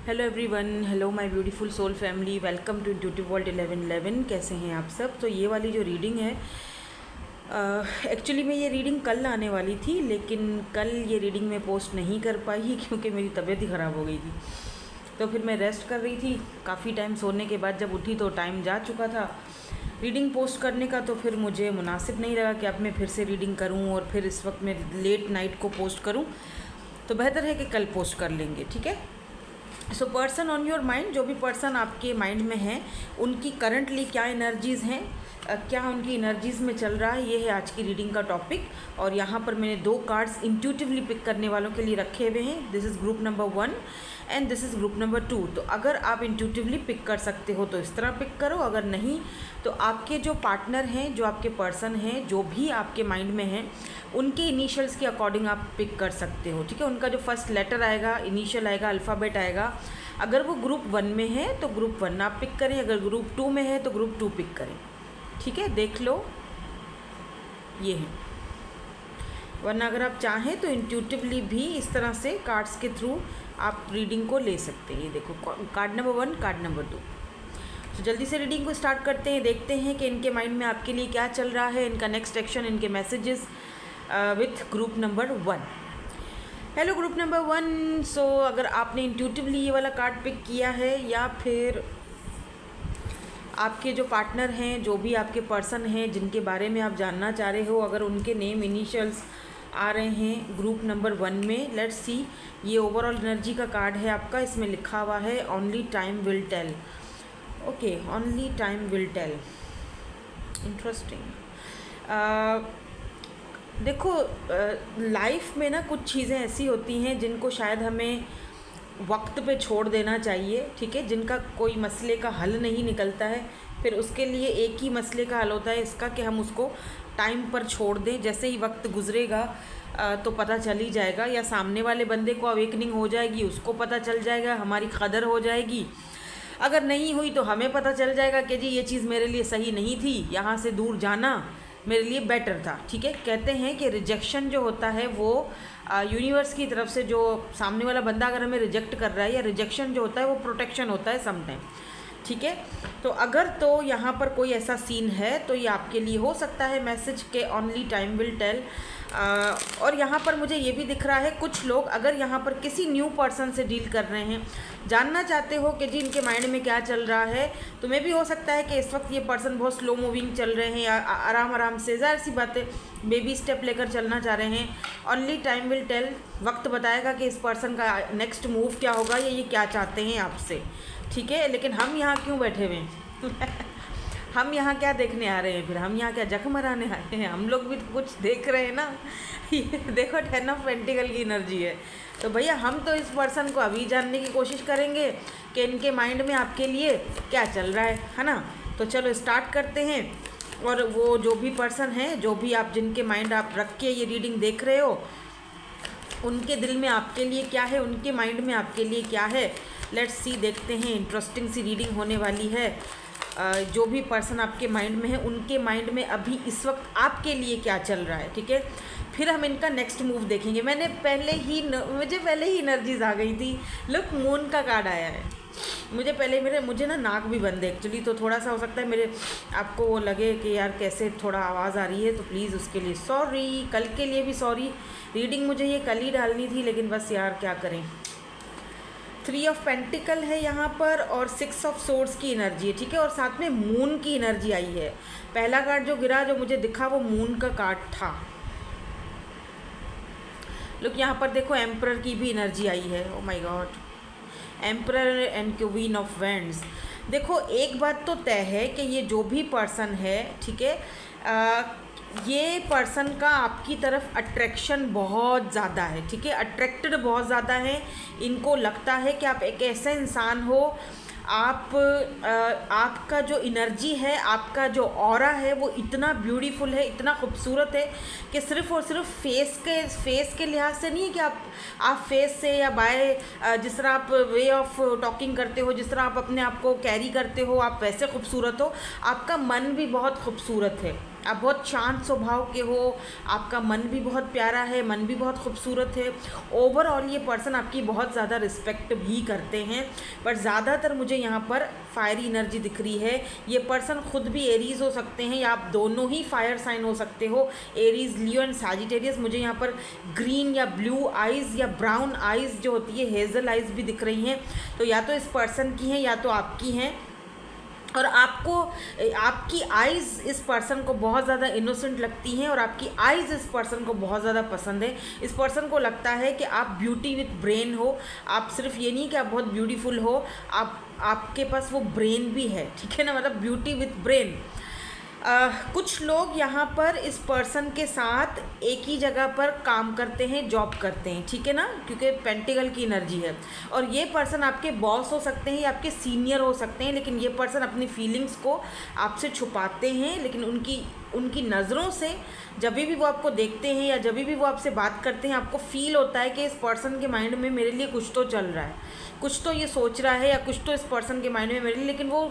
Hello everyone, hello my beautiful soul family, welcome to intuitive world 1111। कैसे हैं आप सब। तो ये वाली जो रीडिंग है, एक्चुअली मैं ये रीडिंग कल आने वाली थी, लेकिन कल ये रीडिंग मैं पोस्ट नहीं कर पाई क्योंकि मेरी तबीयत ही ख़राब हो गई थी। तो फिर मैं रेस्ट कर रही थी, काफ़ी टाइम सोने के बाद जब उठी तो टाइम जा चुका था रीडिंग पोस्ट करने का। तो फिर मुझे मुनासिब नहीं लगा कि अब मैं फिर से रीडिंग करूं और फिर इस वक्त मैं लेट नाइट को पोस्ट करूं। तो बेहतर है कि कल पोस्ट कर लेंगे, ठीक है। So person on your mind, जो भी पर्सन आपके माइंड में है उनकी करंटली क्या एनर्जीज़ हैं, क्या उनकी एनर्जीज़ में चल रहा है, ये है आज की रीडिंग का टॉपिक। और यहाँ पर मैंने 2 कार्ड्स इंट्यूटिवली पिक करने वालों के लिए रखे हुए हैं। This is group number 1 and this is group number 2। तो अगर आप इंट्यूटिवली पिक कर सकते हो तो इस तरह पिक करो, अगर नहीं तो आपके जो पार्टनर हैं, जो आपके पर्सन हैं, जो भी आपके माइंड में हैं, उनके इनिशियल्स के अकॉर्डिंग आप पिक कर सकते हो, ठीक है। उनका जो फर्स्ट लेटर आएगा, इनिशियल आएगा, अल्फ़ाबेट आएगा। अगर वो ग्रुप 1 में है तो ग्रुप 1 आप पिक करें, अगर ग्रुप 2 में है तो ग्रुप 2 पिक करें, ठीक है। देख लो, ये है। वरना अगर आप चाहें तो इंट्यूटिवली भी इस तरह से कार्ड्स के थ्रू आप रीडिंग को ले सकते हैं। ये देखो, कार्ड नंबर 1, कार्ड नंबर 2। तो जल्दी से रीडिंग को स्टार्ट करते हैं, देखते हैं कि इनके माइंड में आपके लिए क्या चल रहा है, इनका नेक्स्ट एक्शन, इनके messages with group number 1। Hello group number 1। सो अगर आपने इंट्यूटिवली ये वाला कार्ड पिक किया है, या फिर आपके जो पार्टनर हैं, जो भी आपके पर्सन हैं जिनके बारे में आप जानना चाह रहे हो, अगर उनके नेम इनिशियल्स आ रहे हैं ग्रुप नंबर 1 में, लेट्स सी। ये ओवरऑल एनर्जी का कार्ड है आपका। इसमें लिखा हुआ है only time will tell. Okay, only time will tell, interesting. देखो, लाइफ में ना कुछ चीज़ें ऐसी होती हैं जिनको शायद हमें वक्त पे छोड़ देना चाहिए, ठीक है। जिनका कोई मसले का हल नहीं निकलता है, फिर उसके लिए एक ही मसले का हल होता है इसका, कि हम उसको टाइम पर छोड़ दें। जैसे ही वक्त गुजरेगा तो पता चल ही जाएगा, या सामने वाले बंदे को अवेकनिंग हो जाएगी, उसको पता चल जाएगा, हमारी कदर हो जाएगी। अगर नहीं हुई तो हमें पता चल जाएगा कि जी ये चीज़ मेरे लिए सही नहीं थी, यहाँ से दूर जाना मेरे लिए बेटर था, ठीक है। कहते हैं कि रिजेक्शन जो होता है वो यूनिवर्स की तरफ से, जो सामने वाला बंदा अगर हमें रिजेक्ट कर रहा है, या रिजेक्शन जो होता है वो प्रोटेक्शन होता है समटाइम, ठीक है। तो अगर तो यहाँ पर कोई ऐसा सीन है तो ये आपके लिए हो सकता है मैसेज के ओनली टाइम विल टेल। और यहाँ पर मुझे ये भी दिख रहा है, कुछ लोग अगर यहाँ पर किसी न्यू पर्सन से डील कर रहे हैं, जानना चाहते हो कि जी इनके माइंड में क्या चल रहा है, तो मे भी हो सकता है कि इस वक्त ये पर्सन बहुत स्लो मूविंग चल रहे हैं, या आराम आराम से, ज़ाहिर सी बात है, बेबी स्टेप लेकर चलना चाह रहे हैं। ओनली टाइम विल टेल, वक्त बताएगा कि इस पर्सन का नेक्स्ट मूव क्या होगा, या ये क्या चाहते हैं आपसे, ठीक है। लेकिन हम यहाँ क्यों बैठे हुए हैं हम यहाँ क्या देखने आ रहे हैं, फिर हम यहाँ क्या जख्म मराने आए हैं। हम लोग भी तो कुछ देख रहे हैं ना। ये देखो, 10 ऑफ पेंटिकल की एनर्जी है। तो भैया हम तो इस पर्सन को अभी जानने की कोशिश करेंगे कि इनके माइंड में आपके लिए क्या चल रहा है ना। तो चलो स्टार्ट करते हैं। और वो जो भी पर्सन है, जो भी आप जिनके माइंड आप रख के ये रीडिंग देख रहे हो, उनके दिल में आपके लिए क्या है, उनके माइंड में आपके लिए क्या है, लेट्स सी, देखते हैं। इंटरेस्टिंग सी रीडिंग होने वाली है। जो भी पर्सन आपके माइंड में है, उनके माइंड में अभी इस वक्त आपके लिए क्या चल रहा है, ठीक है। फिर हम इनका नेक्स्ट मूव देखेंगे। मुझे पहले ही एनर्जीज आ गई थी। लुक, मून का कार्ड आया है। मुझे ना नाक भी बंद है एक्चुअली, तो थोड़ा सा हो सकता है मेरे आपको वो लगे कि यार कैसे थोड़ा आवाज़ आ रही है, तो प्लीज़ उसके लिए सॉरी, कल के लिए भी सॉरी। रीडिंग मुझे ये कल ही डालनी थी, लेकिन बस यार क्या करें। 3 ऑफ पेंटिकल है यहाँ पर, और 6 ऑफ सोर्ड्स की एनर्जी है, ठीक है। और साथ में मून की एनर्जी आई है। पहला कार्ड जो गिरा, जो मुझे दिखा, वो मून का कार्ड था। लुक, यहाँ पर देखो, एम्परर की भी एनर्जी आई है। Oh my God, emperor and queen of wands. देखो, एक बात तो तय है कि ये जो भी पर्सन है, ठीक है, ये पर्सन का आपकी तरफ अट्रैक्शन बहुत ज़्यादा है, ठीक है। अट्रैक्टेड बहुत ज़्यादा है। इनको लगता है कि आप एक ऐसा इंसान हो, आपका जो एनर्जी है, आपका जो ऑरा है, वो इतना ब्यूटीफुल है, इतना खूबसूरत है कि सिर्फ़ और सिर्फ फेस के लिहाज से नहीं है कि आप फेस से या बाय, जिस तरह आप वे ऑफ टॉकिंग करते हो, जिस तरह आप अपने आप को कैरी करते हो, आप वैसे खूबसूरत हो। आपका मन भी बहुत खूबसूरत है, आप बहुत शांत स्वभाव के हो, आपका मन भी बहुत प्यारा है, मन भी बहुत खूबसूरत है। ओवरऑल ये पर्सन आपकी बहुत ज़्यादा रिस्पेक्ट भी करते हैं, पर ज़्यादातर मुझे यहाँ पर फायरी एनर्जी दिख रही है। ये पर्सन खुद भी एरीज हो सकते हैं या आप दोनों ही फायर साइन हो सकते हो, एरीज, लियो एंड सैजिटेरियस। मुझे यहाँ पर ग्रीन या ब्लू आइज़ या ब्राउन आइज़ जो होती है, हेज़ल आइज़ भी दिख रही हैं। तो या तो इस पर्सन की हैं या तो आपकी हैं, और आपको आपकी आइज़ इस पर्सन को बहुत ज़्यादा इनोसेंट लगती हैं और आपकी आइज़ इस पर्सन को बहुत ज़्यादा पसंद है। इस पर्सन को लगता है कि आप ब्यूटी विथ ब्रेन हो। आप सिर्फ ये नहीं कि आप बहुत ब्यूटीफुल हो, आपके पास वो ब्रेन भी है, ठीक है ना, मतलब ब्यूटी विथ ब्रेन। कुछ लोग यहाँ पर इस पर्सन के साथ एक ही जगह पर काम करते हैं, जॉब करते हैं, ठीक है ना, क्योंकि पेंटिकल की एनर्जी है। और ये पर्सन आपके बॉस हो सकते हैं या आपके सीनियर हो सकते हैं, लेकिन ये पर्सन अपनी फीलिंग्स को आपसे छुपाते हैं। लेकिन उनकी नज़रों से जब भी वो आपको देखते हैं या जब भी वो आपसे बात करते हैं, आपको फील होता है कि इस पर्सन के माइंड में मेरे लिए कुछ तो चल रहा है, कुछ तो ये सोच रहा है या कुछ तो इस पर्सन के माइंड में मेरे लिए, लेकिन वो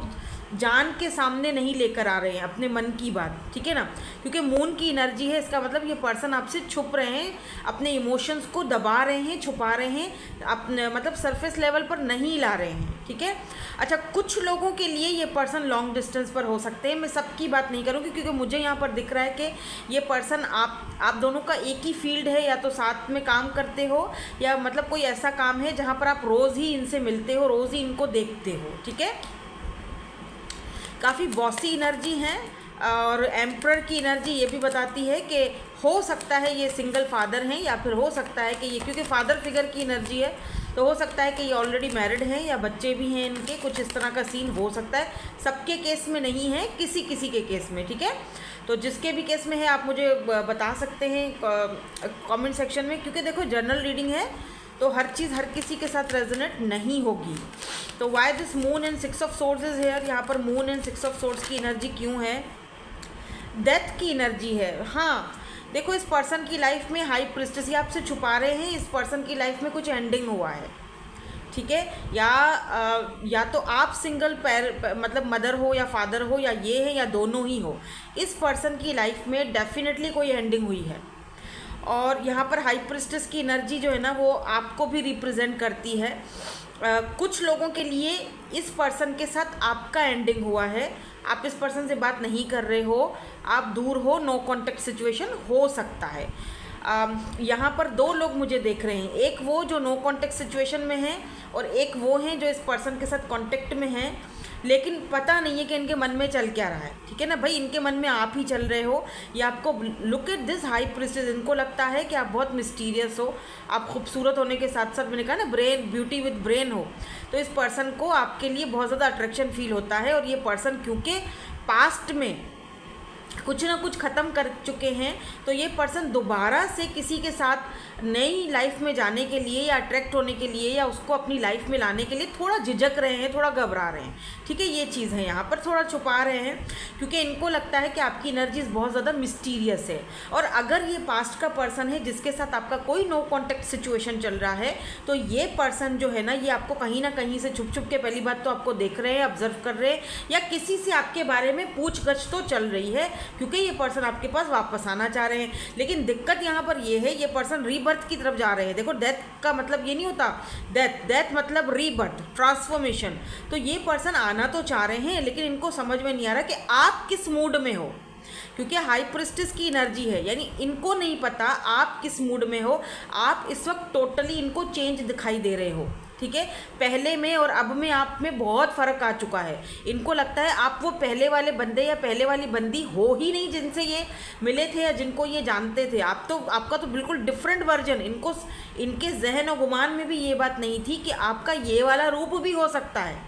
जान के सामने नहीं लेकर आ रहे हैं अपने मन की बात, ठीक है ना, क्योंकि मून की एनर्जी है। इसका मतलब ये पर्सन आपसे छुप रहे हैं, अपने इमोशंस को दबा रहे हैं, छुपा रहे हैं, अपने मतलब सरफेस लेवल पर नहीं ला रहे हैं, ठीक है। अच्छा, कुछ लोगों के लिए ये पर्सन लॉन्ग डिस्टेंस पर हो सकते हैं। मैं सबकी बात नहीं करूँगी क्योंकि मुझे यहाँ पर दिख रहा है कि ये पर्सन आप दोनों का एक ही फील्ड है, या तो साथ में काम करते हो या मतलब कोई ऐसा काम है जहाँ पर आप रोज़ ही इनसे मिलते हो, रोज़ ही इनको देखते हो, ठीक है। काफ़ी बॉसी एनर्जी हैं और एम्परर की एनर्जी ये भी बताती है कि हो सकता है ये सिंगल फादर हैं, या फिर हो सकता है कि ये, क्योंकि फादर फिगर की एनर्जी है, तो हो सकता है कि ये ऑलरेडी मैरिड हैं या बच्चे भी हैं इनके, कुछ इस तरह का सीन हो सकता है। सबके केस में नहीं है, किसी किसी के केस में, ठीक है। तो जिसके भी केस में है आप मुझे बता सकते हैं कमेंट सेक्शन में, क्योंकि देखो जनरल रीडिंग है तो हर चीज़ हर किसी के साथ रेजोनेट नहीं होगी। तो why this moon and 6 of swords is here, यहाँ पर मून एंड 6 ऑफ सोर्ड्स की एनर्जी क्यों है? डेथ की एनर्जी है। हाँ, देखो इस पर्सन की लाइफ में हाई प्रिस्टेस आपसे छुपा रहे हैं, इस पर्सन की लाइफ में कुछ एंडिंग हुआ है, ठीक है। या तो आप सिंगल मतलब मदर हो या फादर हो, या ये है या दोनों ही हो। इस पर्सन की लाइफ में डेफिनेटली कोई एंडिंग हुई है। और यहाँ पर हाई प्रिस्टेस की एनर्जी जो है ना, वो आपको भी रिप्रेजेंट करती है। कुछ लोगों के लिए इस पर्सन के साथ आपका एंडिंग हुआ है, आप इस पर्सन से बात नहीं कर रहे हो, आप दूर हो, नो कॉन्टेक्ट सिचुएशन हो सकता है। यहाँ पर दो लोग मुझे देख रहे हैं, एक वो जो नो कॉन्टेक्ट सिचुएशन में हैं और एक वो हैं जो इस पर्सन के साथ कॉन्टेक्ट में हैं, लेकिन पता नहीं है कि इनके मन में चल क्या रहा है, ठीक है ना भाई। इनके मन में आप ही चल रहे हो, या आपको look at this high priestess, इनको लगता है कि आप बहुत मिस्टीरियस हो, आप खूबसूरत होने के साथ साथ, मैंने कहा ना ब्रेन, ब्यूटी विद ब्रेन हो, तो इस पर्सन को आपके लिए बहुत ज़्यादा अट्रैक्शन फील होता है। और ये पर्सन क्योंकि पास्ट में कुछ ना कुछ ख़त्म कर चुके हैं, तो ये पर्सन दोबारा से किसी के साथ नई लाइफ में जाने के लिए या अट्रैक्ट होने के लिए या उसको अपनी लाइफ में लाने के लिए थोड़ा झिझक रहे हैं, थोड़ा घबरा रहे हैं, ठीक है। ये चीज़ है, यहाँ पर थोड़ा छुपा रहे हैं क्योंकि इनको लगता है कि आपकी एनर्जीज बहुत ज़्यादा मिस्टीरियस है। और अगर ये पास्ट का पर्सन है जिसके साथ आपका कोई नो कॉन्टेक्ट सिचुएशन चल रहा है, तो ये पर्सन जो है ना, ये आपको कहीं ना कहीं से छुप छुप के पहली बात तो आपको देख रहे हैं, ऑब्जर्व कर रहे हैं, या किसी से आपके बारे में पूछगछ तो चल रही है, क्योंकि ये पर्सन आपके पास वापस आना चाह रहे हैं। लेकिन दिक्कत यहाँ पर ये है, ये पर्सन रीबर्थ की तरफ जा रहे हैं। देखो डेथ का मतलब ये नहीं होता, डेथ मतलब रीबर्थ, ट्रांसफॉर्मेशन। तो ये पर्सन आना तो चाह रहे हैं, लेकिन इनको समझ में नहीं आ रहा कि आप किस मूड में हो, क्योंकि हाई प्रिस्टेस की एनर्जी है, यानी इनको नहीं पता आप किस मूड में हो। आप इस वक्त टोटली इनको चेंज दिखाई दे रहे हो, ठीक है। पहले में और अब में आप में बहुत फ़र्क आ चुका है। इनको लगता है आप वो पहले वाले बंदे या पहले वाली बंदी हो ही नहीं जिनसे ये मिले थे या जिनको ये जानते थे। आपका तो बिल्कुल डिफरेंट वर्जन, इनके जहन और गुमान में भी ये बात नहीं थी कि आपका ये वाला रूप भी हो सकता है,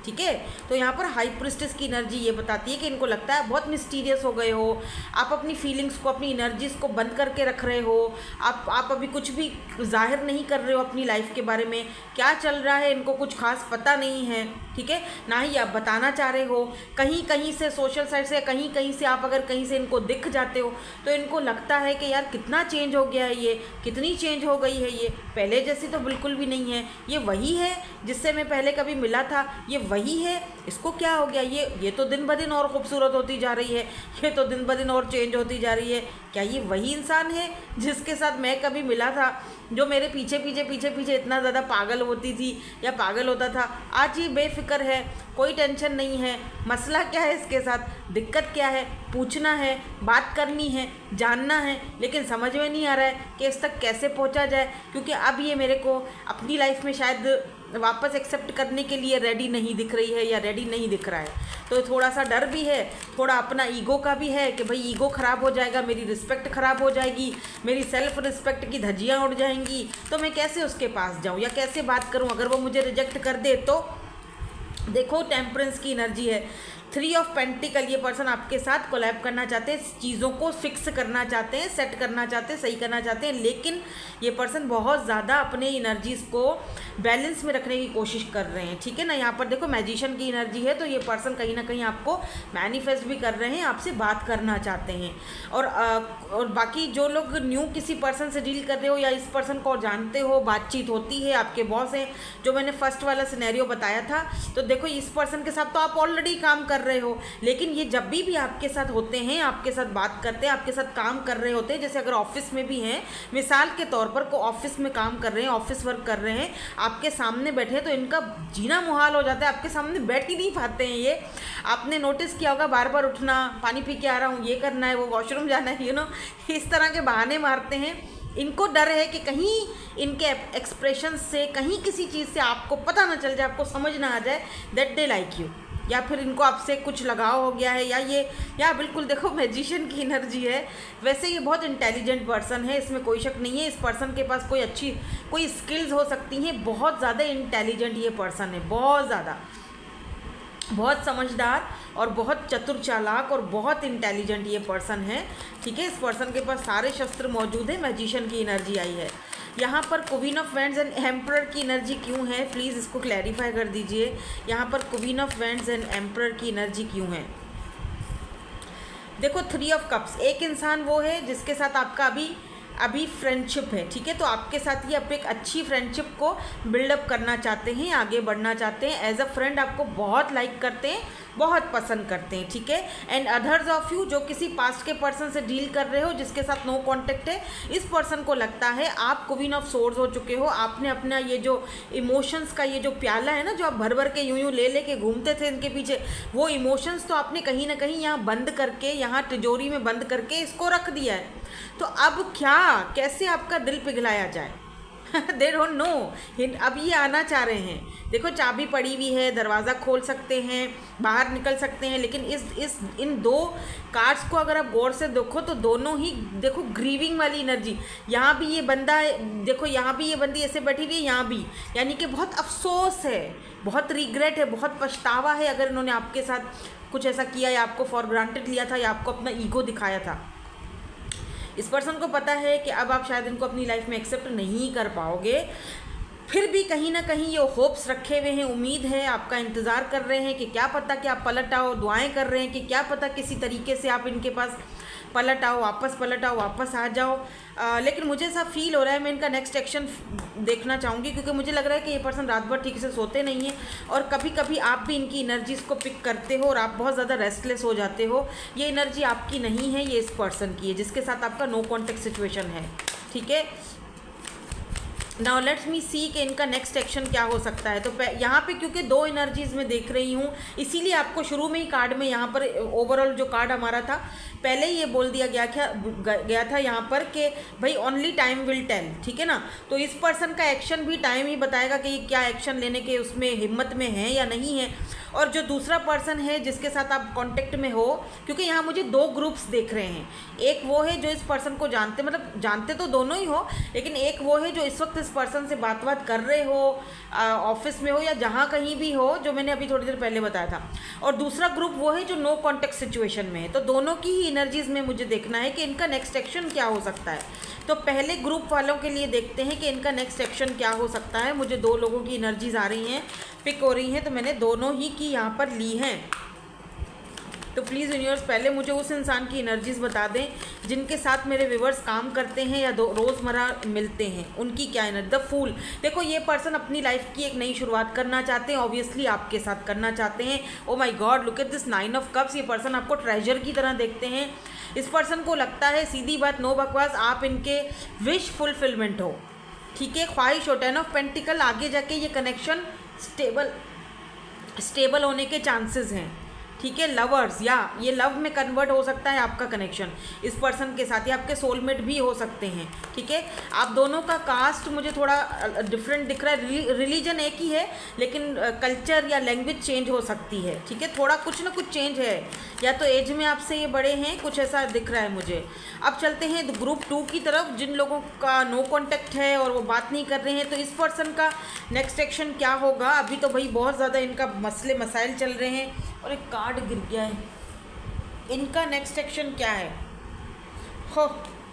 ठीक है। तो यहाँ पर हाई प्रिस्टेस की एनर्जी ये बताती है कि इनको लगता है बहुत मिस्टीरियस हो गए हो, आप अपनी फीलिंग्स को, अपनी एनर्जीज को बंद करके रख रहे हो, आप अभी कुछ भी जाहिर नहीं कर रहे हो अपनी लाइफ के बारे में, क्या चल रहा है इनको कुछ खास पता नहीं है। ठीक है, ना ही आप बताना चाह रहे हो। कहीं कहीं से सोशल साइट से, कहीं कहीं से आप अगर कहीं से इनको दिख जाते हो तो इनको लगता है कि यार कितना चेंज हो गया है, ये कितनी चेंज हो गई है, ये पहले जैसी तो बिल्कुल भी नहीं है, ये वही है जिससे मैं पहले कभी मिला था, ये वही है, इसको क्या हो गया, ये तो दिन ब दिन और खूबसूरत होती जा रही है, ये तो दिन ब दिन और चेंज होती जा रही है। क्या ये वही इंसान है जिसके साथ मैं कभी मिला था, जो मेरे पीछे पीछे पीछे पीछे इतना ज़्यादा पागल होती थी या पागल होता था? आज ये बेफिक्र है, कोई टेंशन नहीं है। मसला क्या है इसके साथ, दिक्कत क्या है, पूछना है, बात करनी है, जानना है, लेकिन समझ में नहीं आ रहा है कि इस तक कैसे पहुंचा जाए, क्योंकि अब ये मेरे को अपनी लाइफ में शायद वापस एक्सेप्ट करने के लिए रेडी नहीं दिख रही है या रेडी नहीं दिख रहा है। तो थोड़ा सा डर भी है, थोड़ा अपना ईगो का भी है कि भाई ईगो ख़राब हो जाएगा, मेरी रिस्पेक्ट ख़राब हो जाएगी, मेरी सेल्फ रिस्पेक्ट की धज्जियाँ उड़ जाएंगी, तो मैं कैसे उसके पास जाऊँ या कैसे बात करूँ अगर वो मुझे रिजेक्ट कर दे तो? देखो, टेम्परेंस की एनर्जी है, 3 ऑफ पेंटिकल। ये पर्सन आपके साथ कोलैब करना चाहते हैं, चीज़ों को फिक्स करना चाहते हैं, सेट करना चाहते हैं, सही करना चाहते हैं, लेकिन ये पर्सन बहुत ज़्यादा अपने एनर्जीज़ को बैलेंस में रखने की कोशिश कर रहे हैं, ठीक है ना। यहाँ पर देखो मैजिशियन की एनर्जी है, तो ये पर्सन कहीं ना कहीं आपको मैनिफेस्ट भी कर रहे हैं, आपसे बात करना चाहते हैं। और बाकी जो लोग न्यू किसी पर्सन से डील कर रहे हो या इस पर्सन को जानते हो, बातचीत होती है, आपके बॉस हैं, जो मैंने फर्स्ट वाला सिनेरियो बताया था, तो देखो इस पर्सन के साथ तो आप ऑलरेडी काम कर रहे हो, लेकिन ये जब भी आपके साथ होते हैं, आपके साथ बात करते हैं, आपके साथ काम कर रहे होते हैं, जैसे अगर ऑफिस में भी हैं, मिसाल के तौर पर को ऑफिस में काम कर रहे हैं, ऑफिस वर्क कर रहे हैं, आपके सामने बैठे हैं, तो इनका जीना मुहाल हो जाता है, आपके सामने बैठ ही नहीं पाते हैं ये। आपने नोटिस किया होगा, बार बार उठना, पानी पी के आ रहा हूँ, ये करना है, वो वॉशरूम जाना है, इस तरह के बहाने मारते हैं। इनको डर है कि कहीं इनके एक्सप्रेशन से, कहीं किसी चीज़ से आपको पता ना चल जाए, आपको समझ ना आ जाए दैट दे लाइक यू, या फिर इनको आपसे कुछ लगाव हो गया है, या बिल्कुल देखो मैजिशियन की एनर्जी है। वैसे ये बहुत इंटेलिजेंट पर्सन है, इसमें कोई शक नहीं है। इस पर्सन के पास कोई स्किल्स हो सकती हैं, बहुत ज़्यादा इंटेलिजेंट ये पर्सन है, बहुत ज़्यादा, बहुत समझदार और बहुत चतुर चालाक और बहुत इंटेलिजेंट ये पर्सन है, ठीक है। इस पर्सन के पास सारे शस्त्र मौजूद हैं, मैजिशियन की एनर्जी आई है। यहाँ पर queen of wands and emperor की एनर्जी क्यों है, प्लीज़ इसको क्लैरिफाई कर दीजिए। यहाँ पर queen of wands and emperor की एनर्जी क्यों है? देखो 3 ऑफ कप्स, एक इंसान वो है जिसके साथ आपका अभी फ्रेंडशिप है, ठीक है। तो आपके साथ ये आप एक अच्छी फ्रेंडशिप को बिल्डअप करना चाहते हैं, आगे बढ़ना चाहते हैं, एज अ फ्रेंड आपको बहुत लाइक करते हैं, बहुत पसंद करते हैं, ठीक है। एंड अदर्स ऑफ यू, जो किसी पास्ट के पर्सन से डील कर रहे हो, जिसके साथ नो कांटेक्ट है, इस पर्सन को लगता है आप क्वीन ऑफ सोर्ड्स हो चुके हो। आपने अपना ये जो इमोशंस का ये जो प्याला है ना, जो आप भर भर के यूं ले के घूमते थे इनके पीछे, वो इमोशंस तो आपने कहीं ना कहीं यहाँ बंद करके, यहाँ तिजोरी में बंद करके इसको रख दिया है। तो अब क्या, कैसे आपका दिल पिघलाया जाए? They don't know. अब ये आना चाह रहे हैं, देखो चाबी पड़ी हुई है, दरवाज़ा खोल सकते हैं, बाहर निकल सकते हैं, लेकिन इन 2 कार्ड्स को अगर आप गौर से देखो तो दोनों ही देखो ग्रीविंग वाली एनर्जी। यहाँ भी ये बंदा है, देखो यहाँ भी ये बंदी ऐसे बैठी हुई है, यहाँ भी, यानी कि बहुत अफसोस है, बहुत रिग्रेट है, बहुत पछतावा है अगर इन्होंने आपके साथ कुछ ऐसा किया या आपको फॉर ग्रांटेड लिया था या आपको अपना ईगो दिखाया था। इस पर्सन को पता है कि अब आप शायद इनको अपनी लाइफ में एक्सेप्ट नहीं कर पाओगे, फिर भी कहीं ना कहीं ये होप्स रखे हुए हैं, उम्मीद है, आपका इंतज़ार कर रहे हैं कि क्या पता कि आप पलट आओ, दुआएं कर रहे हैं कि क्या पता किसी तरीके से आप इनके पास पलट आओ, वापस आ जाओ। लेकिन मुझे ऐसा फील हो रहा है, मैं इनका नेक्स्ट एक्शन देखना चाहूँगी, क्योंकि मुझे लग रहा है कि ये पर्सन रात भर ठीक से सोते नहीं हैं और कभी कभी आप भी इनकी एनर्जीज़ को पिक करते हो और आप बहुत ज़्यादा रेस्टलेस हो जाते हो। ये एनर्जी आपकी नहीं है, ये इस पर्सन की है जिसके साथ आपका नो कॉन्टेक्ट सिचुएशन है, ठीक है। नाउ लेट्स मी सी कि इनका नेक्स्ट एक्शन क्या हो सकता है। तो यहाँ पे क्योंकि 2 एनर्जीज़ में देख रही हूँ, इसीलिए आपको शुरू में ही कार्ड में यहाँ पर ओवरऑल जो कार्ड हमारा था पहले ही ये बोल दिया गया था यहाँ पर कि भाई ओनली टाइम विल टेल, ठीक है ना। तो इस पर्सन का एक्शन भी टाइम ही बताएगा कि ये क्या एक्शन लेने के उसमें हिम्मत में है या नहीं है। और जो दूसरा पर्सन है जिसके साथ आप कांटेक्ट में हो, क्योंकि यहाँ मुझे 2 ग्रुप्स देख रहे हैं, एक वो है जो इस पर्सन को जानते, मतलब जानते तो दोनों ही हो, लेकिन एक वो है जो इस वक्त इस पर्सन से बात कर रहे हो, ऑफिस में हो या जहाँ कहीं भी हो, जो मैंने अभी थोड़ी देर पहले बताया था। और दूसरा ग्रुप वो है जो नो कॉन्टेक्ट सिचुएशन में है। तो दोनों की ही एनर्जीज में मुझे देखना है कि इनका नेक्स्ट एक्शन क्या हो सकता है। तो पहले ग्रुप वालों के लिए देखते हैं कि इनका नेक्स्ट एक्शन क्या हो सकता है। मुझे 2 लोगों की एनर्जीज आ रही हैं, पिक हो रही हैं, तो मैंने दोनों ही की यहाँ पर ली हैं। तो प्लीज़ यूनिवर्स पहले मुझे उस इंसान की एनर्जीज बता दें जिनके साथ मेरे व्यूवर्स काम करते हैं या रोज़मर्रा मिलते हैं, उनकी क्या एनर्जी। द फूल, देखो ये पर्सन अपनी लाइफ की एक नई शुरुआत करना चाहते हैं, ऑब्वियसली आपके साथ करना चाहते हैं। ओ my God, look at this 9 of cups. ये पर्सन आपको ट्रेजर की तरह देखते हैं। इस पर्सन को लगता है, सीधी बात, नो बकवास, आप इनके विश फुलफिलमेंट हो, ठीक है, ख्वाहिश हो। 10 ऑफ पेंटिकल, आगे जाके ये कनेक्शन स्टेबल होने के चांसेस हैं, ठीक है। लवर्स, या ये लव में कन्वर्ट हो सकता है आपका कनेक्शन इस पर्सन के साथ, या आपके सोलमेट भी हो सकते हैं, ठीक है। आप दोनों का कास्ट मुझे थोड़ा डिफरेंट दिख रहा है, रिलीजन एक ही है लेकिन कल्चर या लैंग्वेज चेंज हो सकती है, ठीक है, थोड़ा कुछ ना कुछ चेंज है, या तो एज में आपसे ये बड़े हैं, कुछ ऐसा दिख रहा है मुझे। अब चलते हैं ग्रुप 2 की तरफ, जिन लोगों का नो कॉन्टेक्ट है और वो बात नहीं कर रहे हैं। तो इस पर्सन का नेक्स्ट एक्शन क्या होगा। अभी तो भाई बहुत ज़्यादा इनका मसले मसाइल चल रहे हैं, और एक कार्ड गिर गया है। इनका नेक्स्ट एक्शन क्या है। हो,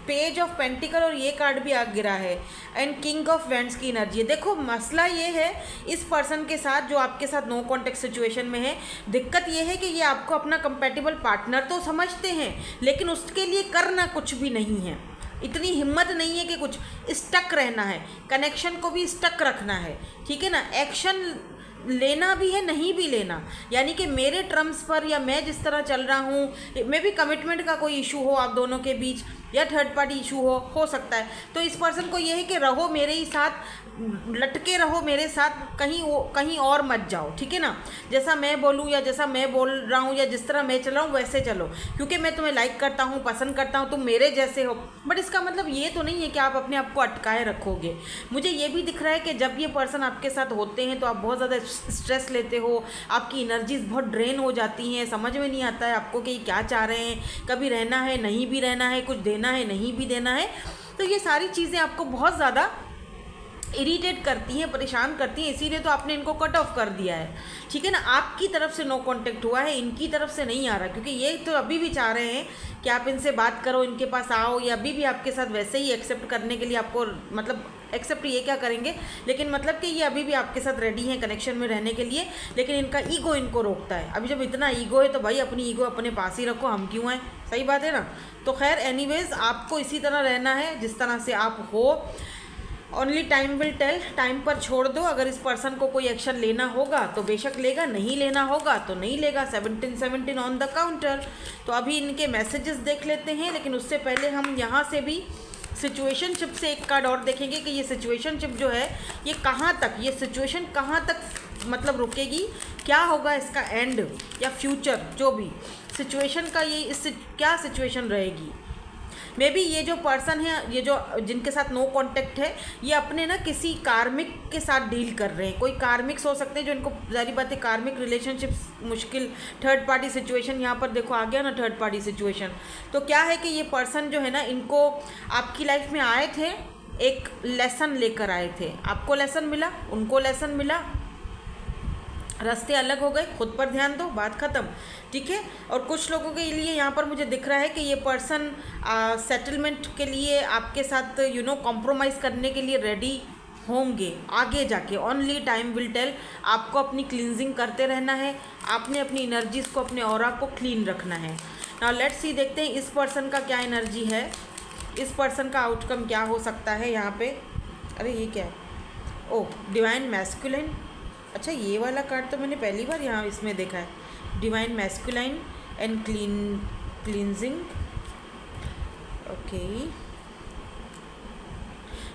पेज ऑफ पेंटिकल, और ये कार्ड भी आ गिरा है, एंड किंग ऑफ वेंड्स की एनर्जी है। देखो मसला ये है इस पर्सन के साथ जो आपके साथ नो कॉन्टेक्ट सिचुएशन में है, दिक्कत ये है कि ये आपको अपना कंपैटिबल पार्टनर तो समझते हैं, लेकिन उसके लिए करना कुछ भी नहीं है। इतनी हिम्मत नहीं है कि कुछ स्टक रहना है, कनेक्शन को भी स्टक रखना है, ठीक है ना। एक्शन लेना भी है, नहीं भी लेना, यानी कि मेरे टर्म्स पर, या मैं जिस तरह चल रहा हूँ, मे भी कमिटमेंट का कोई इशू हो आप दोनों के बीच, या थर्ड पार्टी इशू हो सकता है। तो इस पर्सन को ये है कि रहो मेरे ही साथ, लटके रहो मेरे साथ, कहीं और मत जाओ, ठीक है ना। जैसा मैं बोलूँ या जैसा मैं बोल रहा हूँ या जिस तरह मैं चल रहा हूँ वैसे चलो, क्योंकि मैं तुम्हें लाइक करता हूँ, पसंद करता हूँ, तुम मेरे जैसे हो। बट इसका मतलब ये तो नहीं है कि आप अपने आप को अटकाए रखोगे। मुझे ये भी दिख रहा है कि जब ये पर्सन आपके साथ होते हैं तो आप बहुत ज़्यादा स्ट्रेस लेते हो, आपकी एनर्जीज बहुत ड्रेन हो जाती हैं, समझ में नहीं आता है आपको कि क्या चाह रहे हैं, कभी रहना है नहीं भी रहना है, कुछ देना है नहीं भी देना है। तो ये सारी चीज़ें आपको बहुत ज़्यादा इरिटेट करती हैं, परेशान करती हैं, इसीलिए तो आपने इनको कट ऑफ कर दिया है, ठीक है ना। आपकी तरफ से नो कांटेक्ट हुआ है, इनकी तरफ से नहीं आ रहा, क्योंकि ये तो अभी भी चाह रहे हैं कि आप इनसे बात करो, इनके पास आओ, या अभी भी आपके साथ वैसे ही एक्सेप्ट करने के लिए आपको, मतलब एक्सेप्ट ये क्या करेंगे, लेकिन मतलब कि ये अभी भी आपके साथ रेडी हैं कनेक्शन में रहने के लिए, लेकिन इनका ईगो इनको रोकता है। अभी जब इतना ईगो है तो भाई अपनी ईगो अपने पास ही रखो, हम क्यों हैं, सही बात है ना। तो खैर एनीवेज आपको इसी तरह रहना है जिस तरह से आप हो। Only time will tell, time पर छोड़ दो। अगर इस पर्सन को कोई एक्शन लेना होगा तो बेशक लेगा, नहीं लेना होगा तो नहीं लेगा। 17 ऑन द काउंटर। तो अभी इनके मैसेजेस देख लेते हैं, लेकिन उससे पहले हम यहाँ से भी सिचुएशनशिप से एक कार्ड और देखेंगे कि ये सिचुएशनशिप जो है ये कहाँ तक, ये सिचुएशन कहाँ तक मतलब रुकेगी, क्या होगा इसका एंड या फ्यूचर, जो भी सिचुएशन का ये इस क्या सिचुएशन रहेगी। मे बी ये जो पर्सन है, ये जो जिनके साथ नो कांटेक्ट है, ये अपने ना किसी कार्मिक के साथ डील कर रहे हैं। कोई कार्मिक्स हो सकते हैं जो इनको, जारी बात है कार्मिक रिलेशनशिप्स मुश्किल, थर्ड पार्टी सिचुएशन, यहाँ पर देखो आ गया ना थर्ड पार्टी सिचुएशन। तो क्या है कि ये पर्सन जो है ना, इनको आपकी लाइफ में आए थे, एक लेसन लेकर आए थे, आपको लेसन मिला, उनको लेसन मिला, रास्ते अलग हो गए, खुद पर ध्यान दो, बात ख़त्म, ठीक है। और कुछ लोगों के लिए यहाँ पर मुझे दिख रहा है कि ये पर्सन सेटलमेंट के लिए आपके साथ कॉम्प्रोमाइज़ करने के लिए रेडी होंगे आगे जाके। Only time will tell. आपको अपनी क्लींजिंग करते रहना है, आपने अपनी एनर्जीज़ को, अपने ऑरा को क्लीन रखना है। नाउ लेट्स सी, देखते हैं इस पर्सन का क्या एनर्जी है, इस पर्सन का आउटकम क्या हो सकता है यहाँ पे। अरे ये क्या है, ओह डिवाइन मैस्कुलिन। अच्छा ये वाला कार्ड तो मैंने पहली बार यहाँ इसमें देखा है, divine masculine and cleansing. Okay